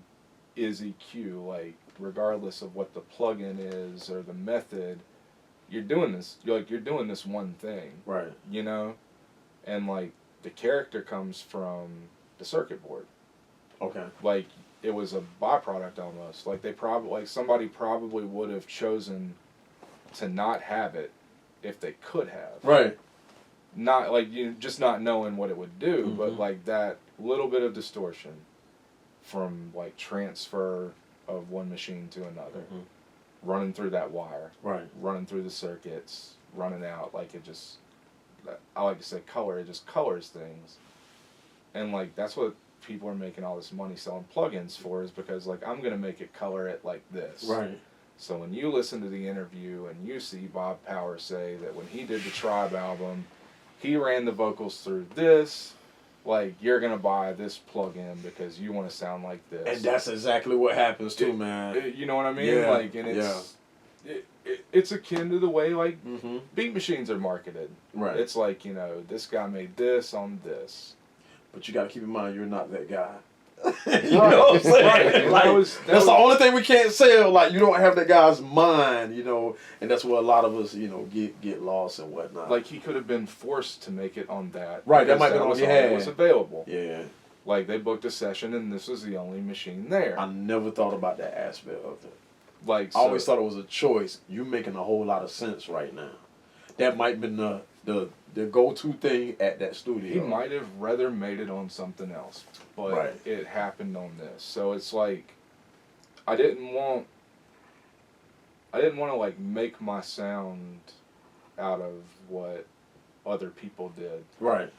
[SPEAKER 2] is EQ, like, regardless of what the plugin is or the method, you're doing this one thing. Right. You know? And, like, the character comes from the circuit board. Okay. Like, it was a byproduct almost. Like, somebody probably would have chosen to not have it if they could have. Right. Not, like, just not knowing what it would do, but, like, that little bit of distortion from, like, transfer of one machine to another, running through that wire, running through the circuits, running out, like, it just, I like to say color, it just colors things. And, like, that's what people are making all this money selling plugins for, is because, like, I'm going to make it color it like this. Right. So when you listen to the interview and you see Bob Power say that when he did the Tribe album, he ran the vocals through this, like, you're going to buy this plugin because you want to sound like this. And that's exactly what happens too, man. You know what I mean? Yeah. Like, and it's akin to the way, like, beat machines are marketed. Right. It's like, you know, this guy made this on this. But you got to keep in mind, you're not that guy. You know what I'm saying? Right. Like, that's the only thing we can't sell. Like, you don't have that guy's mind, you know, and that's where a lot of us, you know, get lost and whatnot. Like, he could have been forced to make it on that. Right, that might be all he had. Was available. Yeah. Like, they booked a session and this was the only machine there. I never thought about that aspect of it. Like, I always thought it was a choice. You're making a whole lot of sense right now. That might have been the go-to thing at that studio. He might have rather made it on something else, but it happened on this. So it's like, I didn't want to, like, make my sound out of what other people did. Right.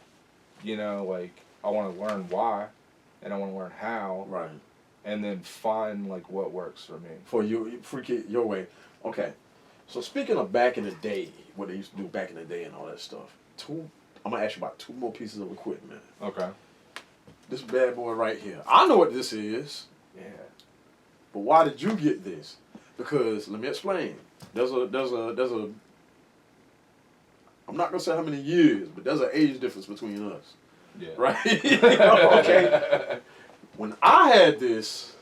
[SPEAKER 2] You know, like, I want to learn why, and I want to learn how. Right. And then find, like, what works for me. For you, freak it your way. Okay. So speaking of back in the day, what they used to do back in the day and all that stuff, I'm going to ask you about 2 more pieces of equipment. Okay. This bad boy right here. I know what this is. Yeah. But why did you get this? Because, let me explain. There's a I'm not going to say how many years, but there's an age difference between us. Yeah. Right? You know, okay? When I had this,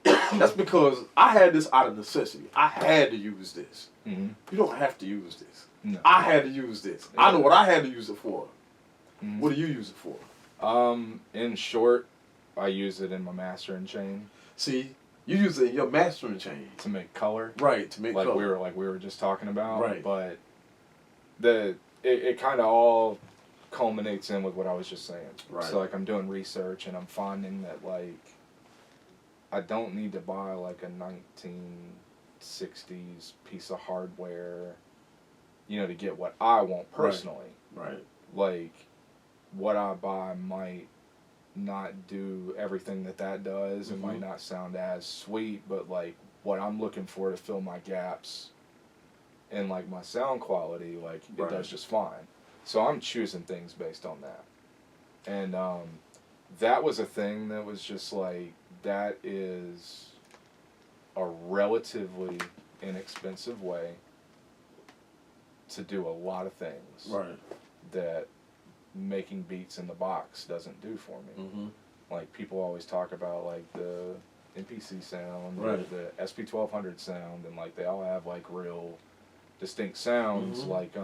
[SPEAKER 2] that's because I had this out of necessity. I had to use this. You don't have to use this. No. I had to use this. Yeah. I know what I had to use it for. Mm.
[SPEAKER 1] What do you use it for?
[SPEAKER 2] In short, I use it in my mastering chain.
[SPEAKER 1] See, you use it in your mastering chain
[SPEAKER 2] to make color.
[SPEAKER 1] Right, to make
[SPEAKER 2] like
[SPEAKER 1] color.
[SPEAKER 2] we were just talking about.
[SPEAKER 1] Right.
[SPEAKER 2] But it kind of all culminates in with what I was just saying.
[SPEAKER 1] Right.
[SPEAKER 2] So like I'm doing research and I'm finding that like I don't need to buy like a 1960s piece of hardware, you know, to get what I want personally.
[SPEAKER 1] Right.
[SPEAKER 2] Like what I buy might not do everything that does. It might not sound as sweet, but like what I'm looking for to fill my gaps in like my sound quality, like it does just fine. So I'm choosing things based on that. And that was a thing that was just like, that is a relatively inexpensive way to do a lot of things.
[SPEAKER 1] Right.
[SPEAKER 2] That making beats in the box doesn't do for me. Like people always talk about like the MPC sound, the SP1200 sound, and like they all have like real distinct sounds. Like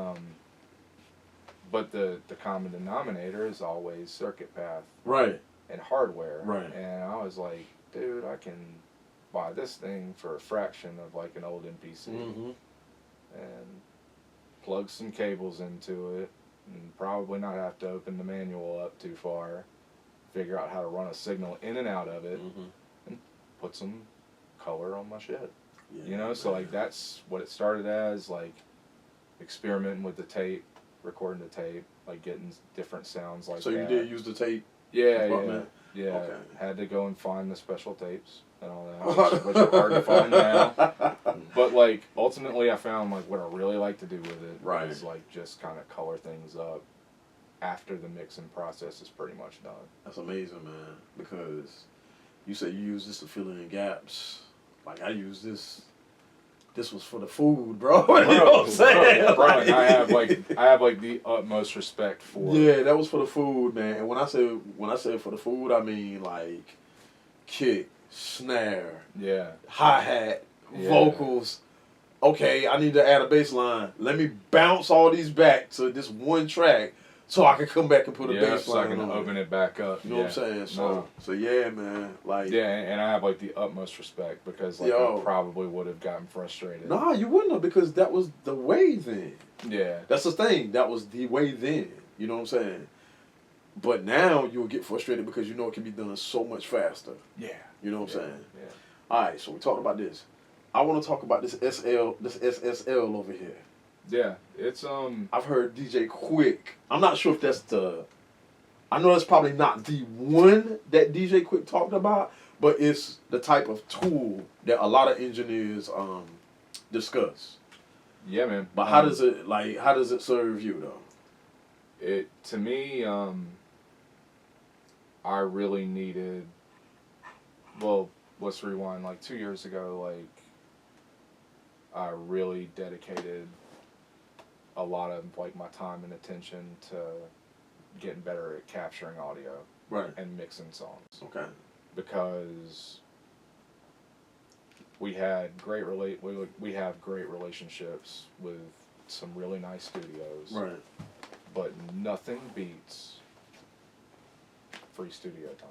[SPEAKER 2] but the common denominator is always circuit path.
[SPEAKER 1] Right.
[SPEAKER 2] And hardware.
[SPEAKER 1] Right.
[SPEAKER 2] And I was like, dude, I can buy this thing for a fraction of like an old MPC and plug some cables into it and probably not have to open the manual up too far, figure out how to run a signal in and out of it, and put some color on my shit. Yeah, you know, so like that's what it started as, like experimenting with the tape, recording the tape, like getting different sounds like that.
[SPEAKER 1] So you did use the tape?
[SPEAKER 2] Yeah. Okay. Had to go and find the special tapes and all that, which are hard to find now. But like ultimately, I found like what I really like to do with it is like just kind of color things up after the mixing process is pretty much done.
[SPEAKER 1] That's amazing, man. Because you said you use this to fill in gaps. Like I use this. This was for the food, bro. You know what I'm saying?
[SPEAKER 2] Bro, I have like the utmost respect for.
[SPEAKER 1] Yeah, that was for the food, man. And when I say for the food, I mean like kick, snare, hi-hat, vocals. Okay, I need to add a bass line. Let me bounce all these back to this one track so I can come back and put a bass
[SPEAKER 2] so
[SPEAKER 1] line
[SPEAKER 2] I can open it back up.
[SPEAKER 1] You know what I'm saying? So yeah, man. Like
[SPEAKER 2] and I have like the utmost respect because like I probably would have gotten frustrated.
[SPEAKER 1] Nah, you wouldn't have, because that was the way then.
[SPEAKER 2] Yeah.
[SPEAKER 1] That's the thing. That was the way then. You know what I'm saying? But now you'll get frustrated because you know it can be done so much faster.
[SPEAKER 2] Yeah.
[SPEAKER 1] You know what I'm saying?
[SPEAKER 2] Yeah.
[SPEAKER 1] All right, so we talked about this. I want to talk about this SSL over here.
[SPEAKER 2] Yeah, it's
[SPEAKER 1] I've heard DJ Quick. I'm not sure if that's the. I know that's probably not the one that DJ Quick talked about, but it's the type of tool that a lot of engineers discuss.
[SPEAKER 2] Yeah, man.
[SPEAKER 1] But how does it serve you though?
[SPEAKER 2] It to me, I really needed. Well, let's rewind. Like 2 years ago, like I really dedicated a lot of like my time and attention to getting better at capturing audio and mixing songs.
[SPEAKER 1] Okay.
[SPEAKER 2] Because we had we have great relationships with some really nice studios.
[SPEAKER 1] Right.
[SPEAKER 2] But nothing beats free studio time.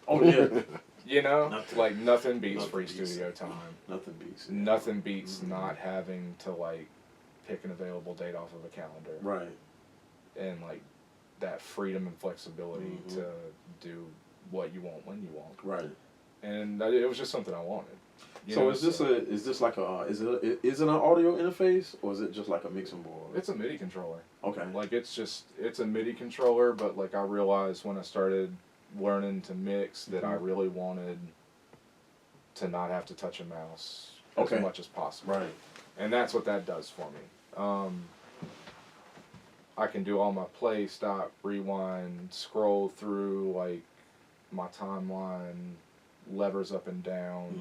[SPEAKER 1] Oh yeah.
[SPEAKER 2] You know, like nothing beats free studio time.
[SPEAKER 1] Nothing beats.
[SPEAKER 2] Nothing beats not having to like pick an available date off of a calendar. Right. And like that freedom and flexibility to do what you want when you want. Right. And it was just something I wanted.
[SPEAKER 1] So is this is it an audio interface or is it just like a mixing board?
[SPEAKER 2] It's a MIDI controller.
[SPEAKER 1] Okay.
[SPEAKER 2] Like it's a MIDI controller, but like I realized when I started learning to mix that I really wanted to not have to touch a mouse as much as possible. Right. And that's what that does for me. I can do all my play, stop, rewind, scroll through like my timeline, levers up and down,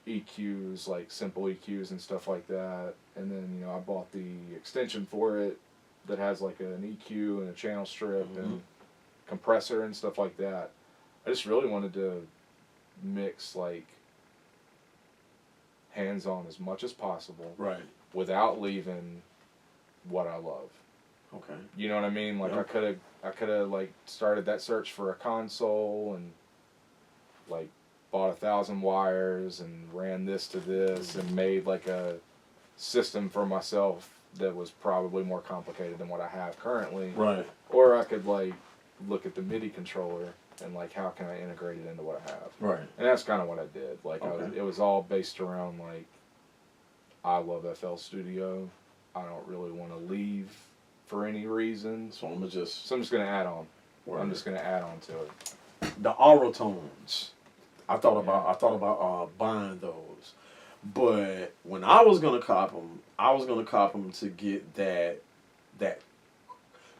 [SPEAKER 2] EQs, like simple EQs and stuff like that. And then, I bought the extension for it that has like an EQ and a channel strip and compressor and stuff like that. I just really wanted to mix like hands-on as much as possible, right, without leaving what I love.
[SPEAKER 1] Okay.
[SPEAKER 2] You know what I mean? Like
[SPEAKER 1] Yep.
[SPEAKER 2] I could have like started that search for a console and like bought 1,000 wires and ran this to this and made like a system for myself that was probably more complicated than what I have currently.
[SPEAKER 1] Right.
[SPEAKER 2] Or I could like look at the MIDI controller and like how can I integrate it into what I have.
[SPEAKER 1] Right.
[SPEAKER 2] And that's kind of what I did. Like
[SPEAKER 1] Okay.
[SPEAKER 2] it was all based around like I love FL Studio. I don't really want to leave for any reason.
[SPEAKER 1] So I'm just.
[SPEAKER 2] So I'm just gonna add on.
[SPEAKER 1] Word.
[SPEAKER 2] I'm just gonna add on to it.
[SPEAKER 1] The Auratones. I thought about buying those, but when I was gonna cop them, to get that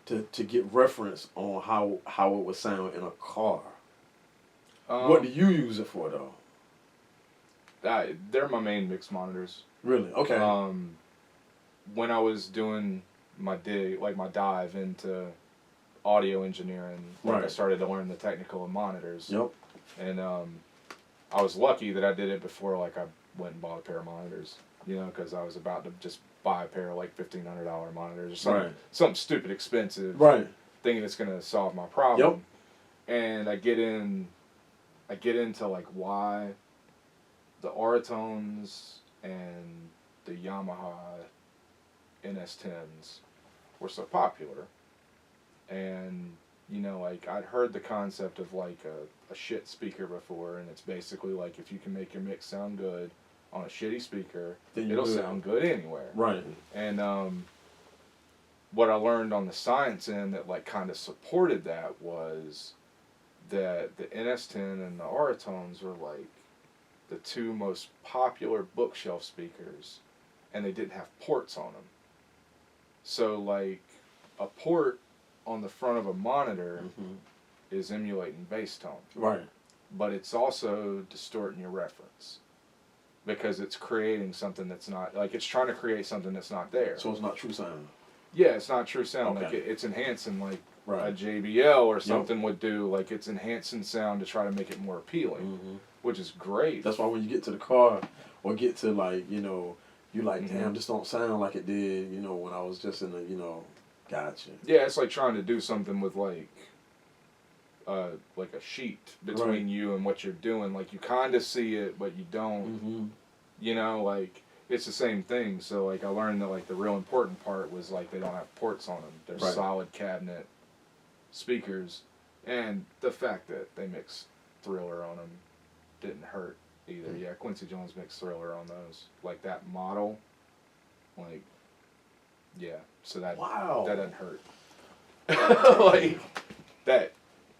[SPEAKER 1] to get reference on how it would sound in a car. What do you use it for though?
[SPEAKER 2] They're my main mix monitors.
[SPEAKER 1] Really? Okay.
[SPEAKER 2] When I was doing my dive into audio engineering, like I started to learn the technical of monitors.
[SPEAKER 1] Yep.
[SPEAKER 2] And I was lucky that I did it before like I went and bought a pair of monitors, you know, because I was about to just buy a pair of like $1,500 monitors or something, something stupid expensive,
[SPEAKER 1] right?
[SPEAKER 2] Thinking it's gonna solve my problem. Yep. And I get into like why the Auratones and the Yamaha NS10s were so popular, and you know, like I'd heard the concept of like a shit speaker before, and it's basically like if you can make your mix sound good on a shitty speaker, it'll sound good anywhere.
[SPEAKER 1] Right.
[SPEAKER 2] And what I learned on the science end that like kind of supported that was that the NS10 and the Auratones were like the two most popular bookshelf speakers, and they didn't have ports on them. So like a port on the front of a monitor is emulating bass tone.
[SPEAKER 1] Right.
[SPEAKER 2] But it's also distorting your reference because it's creating something that's not, like it's trying to create something that's not there.
[SPEAKER 1] So it's not true sound.
[SPEAKER 2] Yeah, it's not true sound.
[SPEAKER 1] Okay.
[SPEAKER 2] Like it's enhancing like a JBL or something would do. Like it's enhancing sound to try to make it more appealing, which is great.
[SPEAKER 1] That's why when you get to the car or get to like, you know, you like, damn, this don't sound like it did, you know, when I was just in the, you know, gotcha.
[SPEAKER 2] Yeah, it's like trying to do something with like a sheet between you and what you're doing. Like you kind of see it, but you don't. You know, like it's the same thing. So like I learned that like the real important part was like they don't have ports on them. They're solid cabinet speakers, and the fact that they mixed Thriller on them didn't hurt either. Yeah, Quincy Jones mixed Thriller on those. Like that model, like yeah. So that that doesn't hurt. Like that.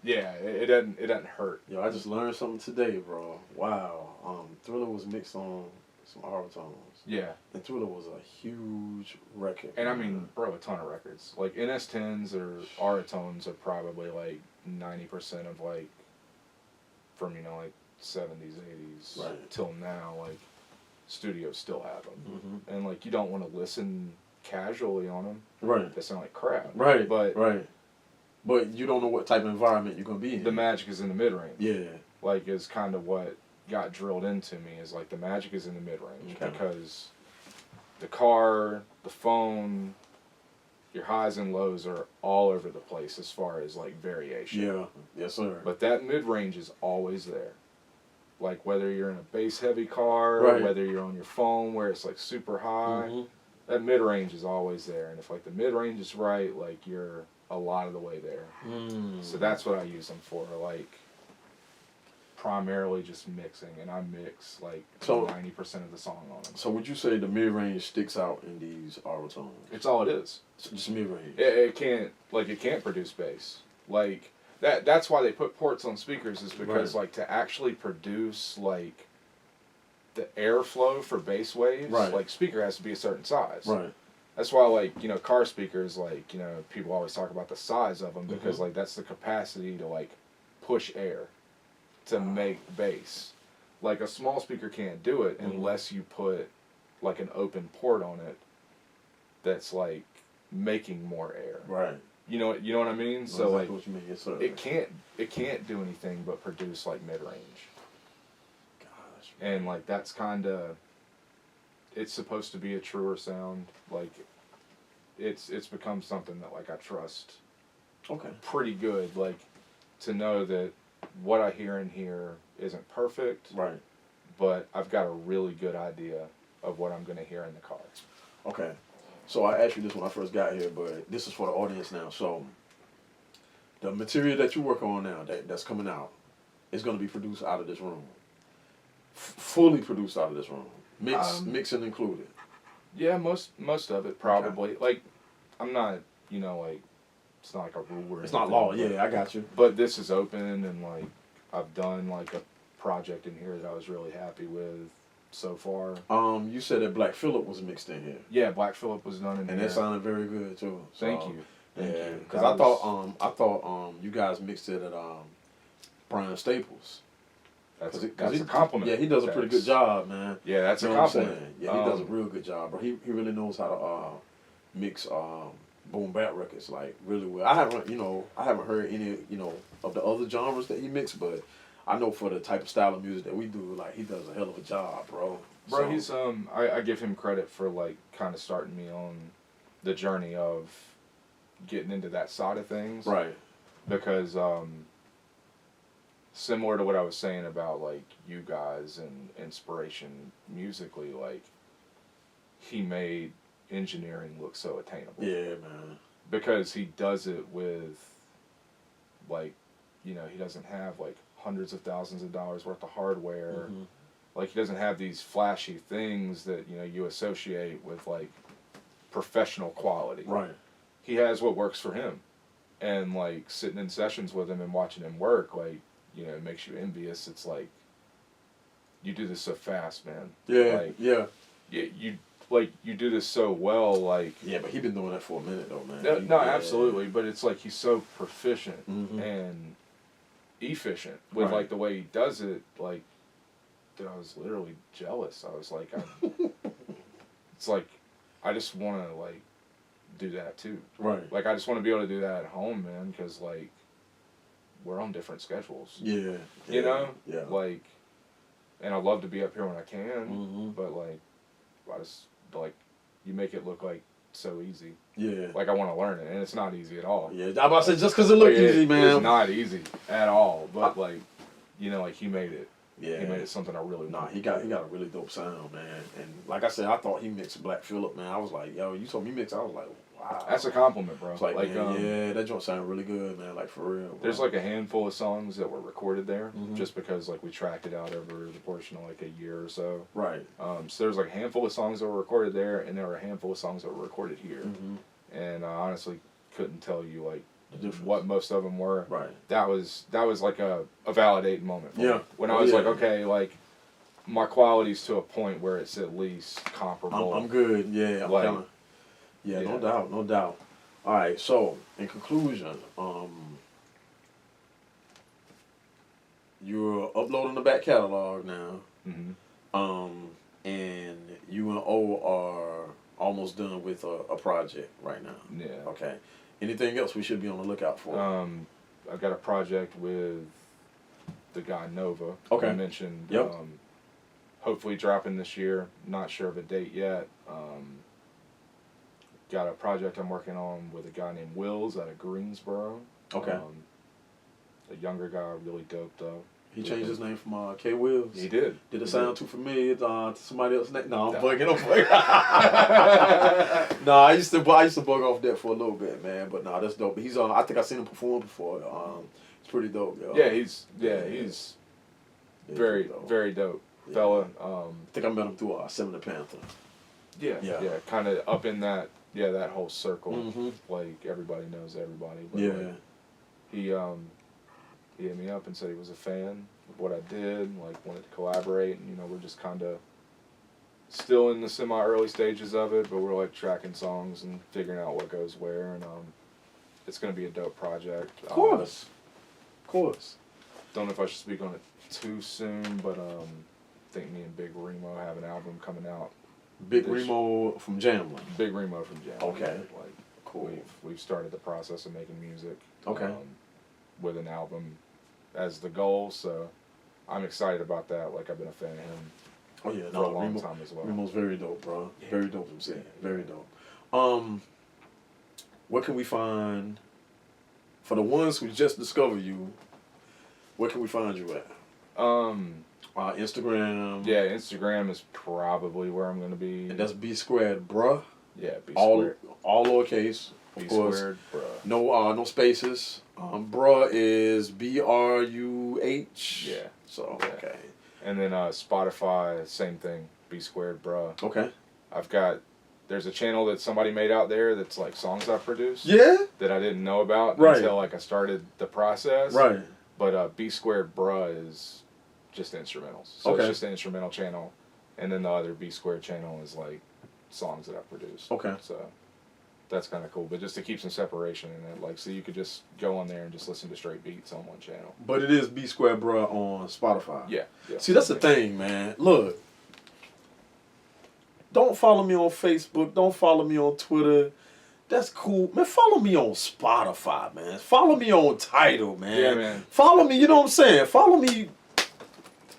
[SPEAKER 2] Yeah, it doesn't hurt.
[SPEAKER 1] Yo, I just learned something today, bro. Wow. Thriller was mixed on some Auratones.
[SPEAKER 2] Yeah.
[SPEAKER 1] And Thriller was a huge record.
[SPEAKER 2] And I mean, bro, a ton of records. Like NS10s or Auratones are probably like 90% of like from, you know, like 70s, 80s till now, like studios still have them. And like you don't want to listen casually on them.
[SPEAKER 1] Right.
[SPEAKER 2] They sound like crap.
[SPEAKER 1] Right.
[SPEAKER 2] But
[SPEAKER 1] But you don't know what type of environment you're going to be in.
[SPEAKER 2] The magic is in the mid-range.
[SPEAKER 1] Yeah.
[SPEAKER 2] Like, is kind of what got drilled into me, is like the magic is in the mid-range. Okay. Because the car, the phone, your highs and lows are all over the place as far as, like, variation.
[SPEAKER 1] Yeah. Yes, sir.
[SPEAKER 2] But that mid-range is always there. Like, whether you're in a bass-heavy car, or whether you're on your phone where it's, like, super high, that mid-range is always there. And if, like, the mid-range is right, like, you're a lot of the way there. So that's what I use them for, like primarily just mixing, and I mix like 90% of the song on them. So
[SPEAKER 1] would you say the mid-range sticks out in these Auratones?
[SPEAKER 2] It's all it is.
[SPEAKER 1] So just mid-range.
[SPEAKER 2] It can't produce bass. Like that's why they put ports on speakers, is because like to actually produce like the airflow for bass waves, like speaker has to be a certain size.
[SPEAKER 1] Right.
[SPEAKER 2] That's why, like, you know, car speakers, like, you know, people always talk about the size of them because, like, that's the capacity to, like, push air to make bass. Like, a small speaker can't do it unless you put, like, an open port on it that's, like, making more air.
[SPEAKER 1] Right.
[SPEAKER 2] You know what I mean?
[SPEAKER 1] That's
[SPEAKER 2] so, like,
[SPEAKER 1] what you mean. Yes, sir.
[SPEAKER 2] it can't do anything but produce, like, mid-range.
[SPEAKER 1] Gosh.
[SPEAKER 2] And, like, that's kind of... It's supposed to be a truer sound. Like, it's become something that like I trust
[SPEAKER 1] Okay.
[SPEAKER 2] pretty good. Like to know that what I hear in here isn't perfect,
[SPEAKER 1] Right.
[SPEAKER 2] but I've got a really good idea of what I'm going to hear in the car.
[SPEAKER 1] Okay. So I asked you this when I first got here, but this is for the audience now. So the material that you work on now, that's coming out, is going to be produced out of this room. Fully produced out of this room. Mixing included.
[SPEAKER 2] Yeah, most of it probably. Okay. Like, I'm not, like, it's not like a rule or
[SPEAKER 1] it's
[SPEAKER 2] anything,
[SPEAKER 1] not law. Yeah, I got you.
[SPEAKER 2] But this is open, and like I've done like a project in here that I was really happy with so far.
[SPEAKER 1] You said that Black Phillip was mixed in here.
[SPEAKER 2] Yeah, Black Phillip was done in here,
[SPEAKER 1] and it sounded very good too. So,
[SPEAKER 2] Thank you.
[SPEAKER 1] Because I thought you guys mixed it at Brian Staples.
[SPEAKER 2] That's a compliment.
[SPEAKER 1] Yeah, he does a pretty good job, man.
[SPEAKER 2] Yeah, that's a compliment.
[SPEAKER 1] Yeah, he does a real good job, bro. He really knows how to mix boom bap records like really well. I haven't heard any of the other genres that he mixed, but I know for the type of style of music that we do, like he does a hell of a job, bro.
[SPEAKER 2] Bro, he's I give him credit for like kind of starting me on the journey of getting into that side of things,
[SPEAKER 1] right?
[SPEAKER 2] Because similar to what I was saying about like you guys and inspiration musically, like he made engineering look so attainable.
[SPEAKER 1] Yeah, man.
[SPEAKER 2] Because he does it with like, he doesn't have like hundreds of thousands of dollars worth of hardware.
[SPEAKER 1] Mm-hmm.
[SPEAKER 2] Like he doesn't have these flashy things that, you associate with like professional quality.
[SPEAKER 1] Right.
[SPEAKER 2] He has what works for him. And like sitting in sessions with him and watching him work, like, it makes you envious. It's like, you do this so fast, man.
[SPEAKER 1] Yeah,
[SPEAKER 2] like,
[SPEAKER 1] yeah.
[SPEAKER 2] You do this so well, like...
[SPEAKER 1] Yeah, but he's been doing that for a minute, though, man.
[SPEAKER 2] No, absolutely, but it's like he's so proficient
[SPEAKER 1] mm-hmm.
[SPEAKER 2] and efficient with, like, the way he does it, like, dude, I was literally jealous. I was like, it's like, I just want to, like, do that, too.
[SPEAKER 1] Right.
[SPEAKER 2] Like, I just want to be able to do that at home, man, because, like, we're on different schedules.
[SPEAKER 1] Yeah.
[SPEAKER 2] You know?
[SPEAKER 1] Yeah.
[SPEAKER 2] Like, and I love to be up here when I can,
[SPEAKER 1] mm-hmm.
[SPEAKER 2] but, like, I just, like, you make it look, like, so easy.
[SPEAKER 1] Yeah.
[SPEAKER 2] Like, I want to learn it, and it's not easy at all.
[SPEAKER 1] Yeah, I'm about to say, just because it looked easy, man.
[SPEAKER 2] It's not easy at all, but, like, like, he made it.
[SPEAKER 1] Yeah.
[SPEAKER 2] He made it something I really
[SPEAKER 1] want. He got a really dope sound, man. And like I said, I thought he mixed Black Phillip, man. I was like, yo, you told me mix. I was like, wow.
[SPEAKER 2] That's a compliment, bro.
[SPEAKER 1] It's like man, yeah, that joint sounded really good, man. Like, for real. Bro.
[SPEAKER 2] There's, like, a handful of songs that were recorded there,
[SPEAKER 1] mm-hmm.
[SPEAKER 2] just because, like, we tracked it out over the portion of, like, a year or so.
[SPEAKER 1] Right.
[SPEAKER 2] So there's, like, a handful of songs that were recorded there, and there were a handful of songs that were recorded here.
[SPEAKER 1] Mm-hmm.
[SPEAKER 2] And I honestly couldn't tell you, like,
[SPEAKER 1] difference.
[SPEAKER 2] What most of them were.
[SPEAKER 1] Right.
[SPEAKER 2] That was like a validating moment for me. When I was
[SPEAKER 1] yeah.
[SPEAKER 2] like, okay, like, my quality's to a point where it's at least comparable.
[SPEAKER 1] I'm good. Yeah. Yeah. No doubt. No doubt. All right. So, in conclusion, you're uploading the back catalog now.
[SPEAKER 2] Mm-hmm.
[SPEAKER 1] And you and O are almost done with a project right now.
[SPEAKER 2] Yeah.
[SPEAKER 1] Okay. Anything else we should be on the lookout for?
[SPEAKER 2] I've got a project with the guy Nova.
[SPEAKER 1] Okay.
[SPEAKER 2] I mentioned.
[SPEAKER 1] Yep.
[SPEAKER 2] Hopefully dropping this year. Not sure of a date yet. Got a project I'm working on with a guy named Wills out of Greensboro.
[SPEAKER 1] Okay.
[SPEAKER 2] A younger guy, really dope though.
[SPEAKER 1] He changed his name from K. Wills.
[SPEAKER 2] He did.
[SPEAKER 1] Did it sound too familiar to somebody else's name? No, I'm bugging. No, I used to bug off that for a little bit, man. But no, that's dope. He's I think I've seen him perform before. It's pretty dope, yo.
[SPEAKER 2] Yeah, he's very dope. Very dope fella.
[SPEAKER 1] I think I met him through Seven the Panther.
[SPEAKER 2] Yeah. Kind of up in that whole circle.
[SPEAKER 1] Mm-hmm.
[SPEAKER 2] Like everybody knows everybody. But
[SPEAKER 1] yeah.
[SPEAKER 2] Like, he hit me up and said he was a fan of what I did, like wanted to collaborate, and we're just kind of still in the semi-early stages of it, but we're like tracking songs and figuring out what goes where, and it's gonna be a dope project.
[SPEAKER 1] Of course.
[SPEAKER 2] Don't know if I should speak on it too soon, but I think me and Big Remo have an album coming out.
[SPEAKER 1] Big Remo from Jamlin.
[SPEAKER 2] Big Remo from Jamlin.
[SPEAKER 1] Okay.
[SPEAKER 2] Like,
[SPEAKER 1] cool.
[SPEAKER 2] We've started the process of making music.
[SPEAKER 1] Okay.
[SPEAKER 2] With an album as the goal, so I'm excited about that. Like, I've been a fan of him for a long time as well.
[SPEAKER 1] Remo's very dope, bro. Yeah. Very dope himself. Very dope. What can we find for the ones who just discovered you? Where can we find you at? Instagram.
[SPEAKER 2] Yeah, Instagram is probably where I'm gonna be.
[SPEAKER 1] And that's B squared, bruh.
[SPEAKER 2] Yeah, B
[SPEAKER 1] All
[SPEAKER 2] squared.
[SPEAKER 1] all lowercase. Of
[SPEAKER 2] B
[SPEAKER 1] course.
[SPEAKER 2] squared, bruh.
[SPEAKER 1] No spaces. Bruh is BRUH.
[SPEAKER 2] Yeah.
[SPEAKER 1] So
[SPEAKER 2] Yeah.
[SPEAKER 1] okay.
[SPEAKER 2] And then Spotify, same thing. B squared, bruh.
[SPEAKER 1] Okay.
[SPEAKER 2] There's a channel that somebody made out there that's like songs I produced.
[SPEAKER 1] Yeah.
[SPEAKER 2] That I didn't know about
[SPEAKER 1] Right.
[SPEAKER 2] until like I started the process.
[SPEAKER 1] Right.
[SPEAKER 2] But B squared, bruh is just instrumentals. So
[SPEAKER 1] Okay.
[SPEAKER 2] it's just an instrumental channel, and then the other B squared channel is like songs that I produced.
[SPEAKER 1] Okay.
[SPEAKER 2] So that's kind of cool. But just to keep some separation in it, like so you could just go on there and just listen to straight beats on one channel.
[SPEAKER 1] But it is B squared, bruh, on Spotify.
[SPEAKER 2] Yeah.
[SPEAKER 1] See, that's the thing, man. Look. Don't follow me on Facebook. Don't follow me on Twitter. That's cool. Man, follow me on Spotify, man. Follow me on Tidal, man.
[SPEAKER 2] Yeah, man.
[SPEAKER 1] Follow me, you know what I'm saying? Follow me.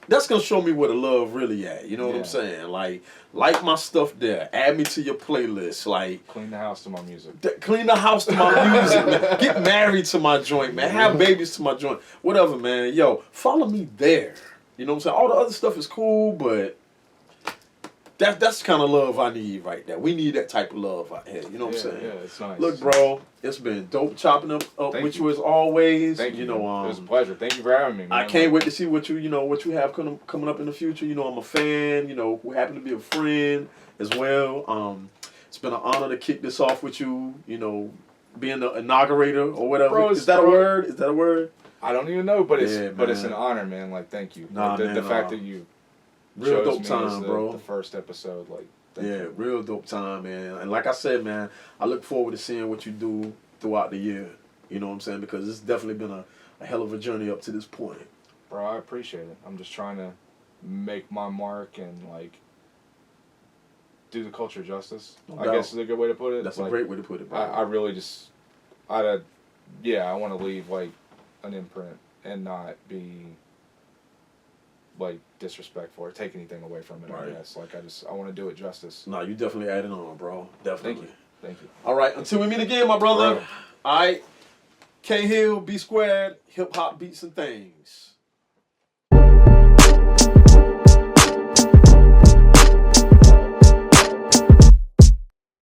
[SPEAKER 1] That's going to show me where the love really at. You know what I'm saying? Like my stuff there. Add me to your playlist. Like,
[SPEAKER 2] Clean the house to my music.
[SPEAKER 1] clean the house to my music, man. Get married to my joint, man. Have babies to my joint. Whatever, man. Yo, follow me there. You know what I'm saying? All the other stuff is cool, but that's the kind of love I need right there. We need that type of love out here. You know what I'm saying?
[SPEAKER 2] Yeah, it's nice.
[SPEAKER 1] Look, bro, it's been dope chopping up with you as always.
[SPEAKER 2] Thank you.
[SPEAKER 1] You know,
[SPEAKER 2] it was a pleasure. Thank you for having me, man.
[SPEAKER 1] I can't wait to see what you have coming up in the future. You know, I'm a fan. You know, who happen to be a friend as well. It's been an honor to kick this off with you. You know, being the inaugurator or whatever.
[SPEAKER 2] Bro,
[SPEAKER 1] Is that a word? Is that a word?
[SPEAKER 2] I don't even know, but it's
[SPEAKER 1] man.
[SPEAKER 2] an honor, man. Like, thank you.
[SPEAKER 1] Nah,
[SPEAKER 2] like,
[SPEAKER 1] man,
[SPEAKER 2] the fact that you
[SPEAKER 1] real
[SPEAKER 2] chose
[SPEAKER 1] dope
[SPEAKER 2] me
[SPEAKER 1] time,
[SPEAKER 2] as
[SPEAKER 1] bro.
[SPEAKER 2] the first episode, like. Thank you.
[SPEAKER 1] Real dope time, man. And like I said, man, I look forward to seeing what you do throughout the year. You know what I'm saying? Because it's definitely been a hell of a journey up to this point.
[SPEAKER 2] Bro, I appreciate it. I'm just trying to make my mark and, like, do the culture justice.
[SPEAKER 1] No
[SPEAKER 2] I
[SPEAKER 1] doubt.
[SPEAKER 2] guess is a good way to put it.
[SPEAKER 1] That's
[SPEAKER 2] like,
[SPEAKER 1] a great way to put it, bro.
[SPEAKER 2] I really just, I want to leave, like, an imprint and not be, like, disrespectful or take anything away from it,
[SPEAKER 1] Right.
[SPEAKER 2] I guess. Like, I want to do it justice.
[SPEAKER 1] No, you definitely added on, bro. Definitely.
[SPEAKER 2] Thank you.
[SPEAKER 1] All right, until we meet again, my brother.
[SPEAKER 2] Bro.
[SPEAKER 1] All right. K Hill, B squared, hip hop beats and things.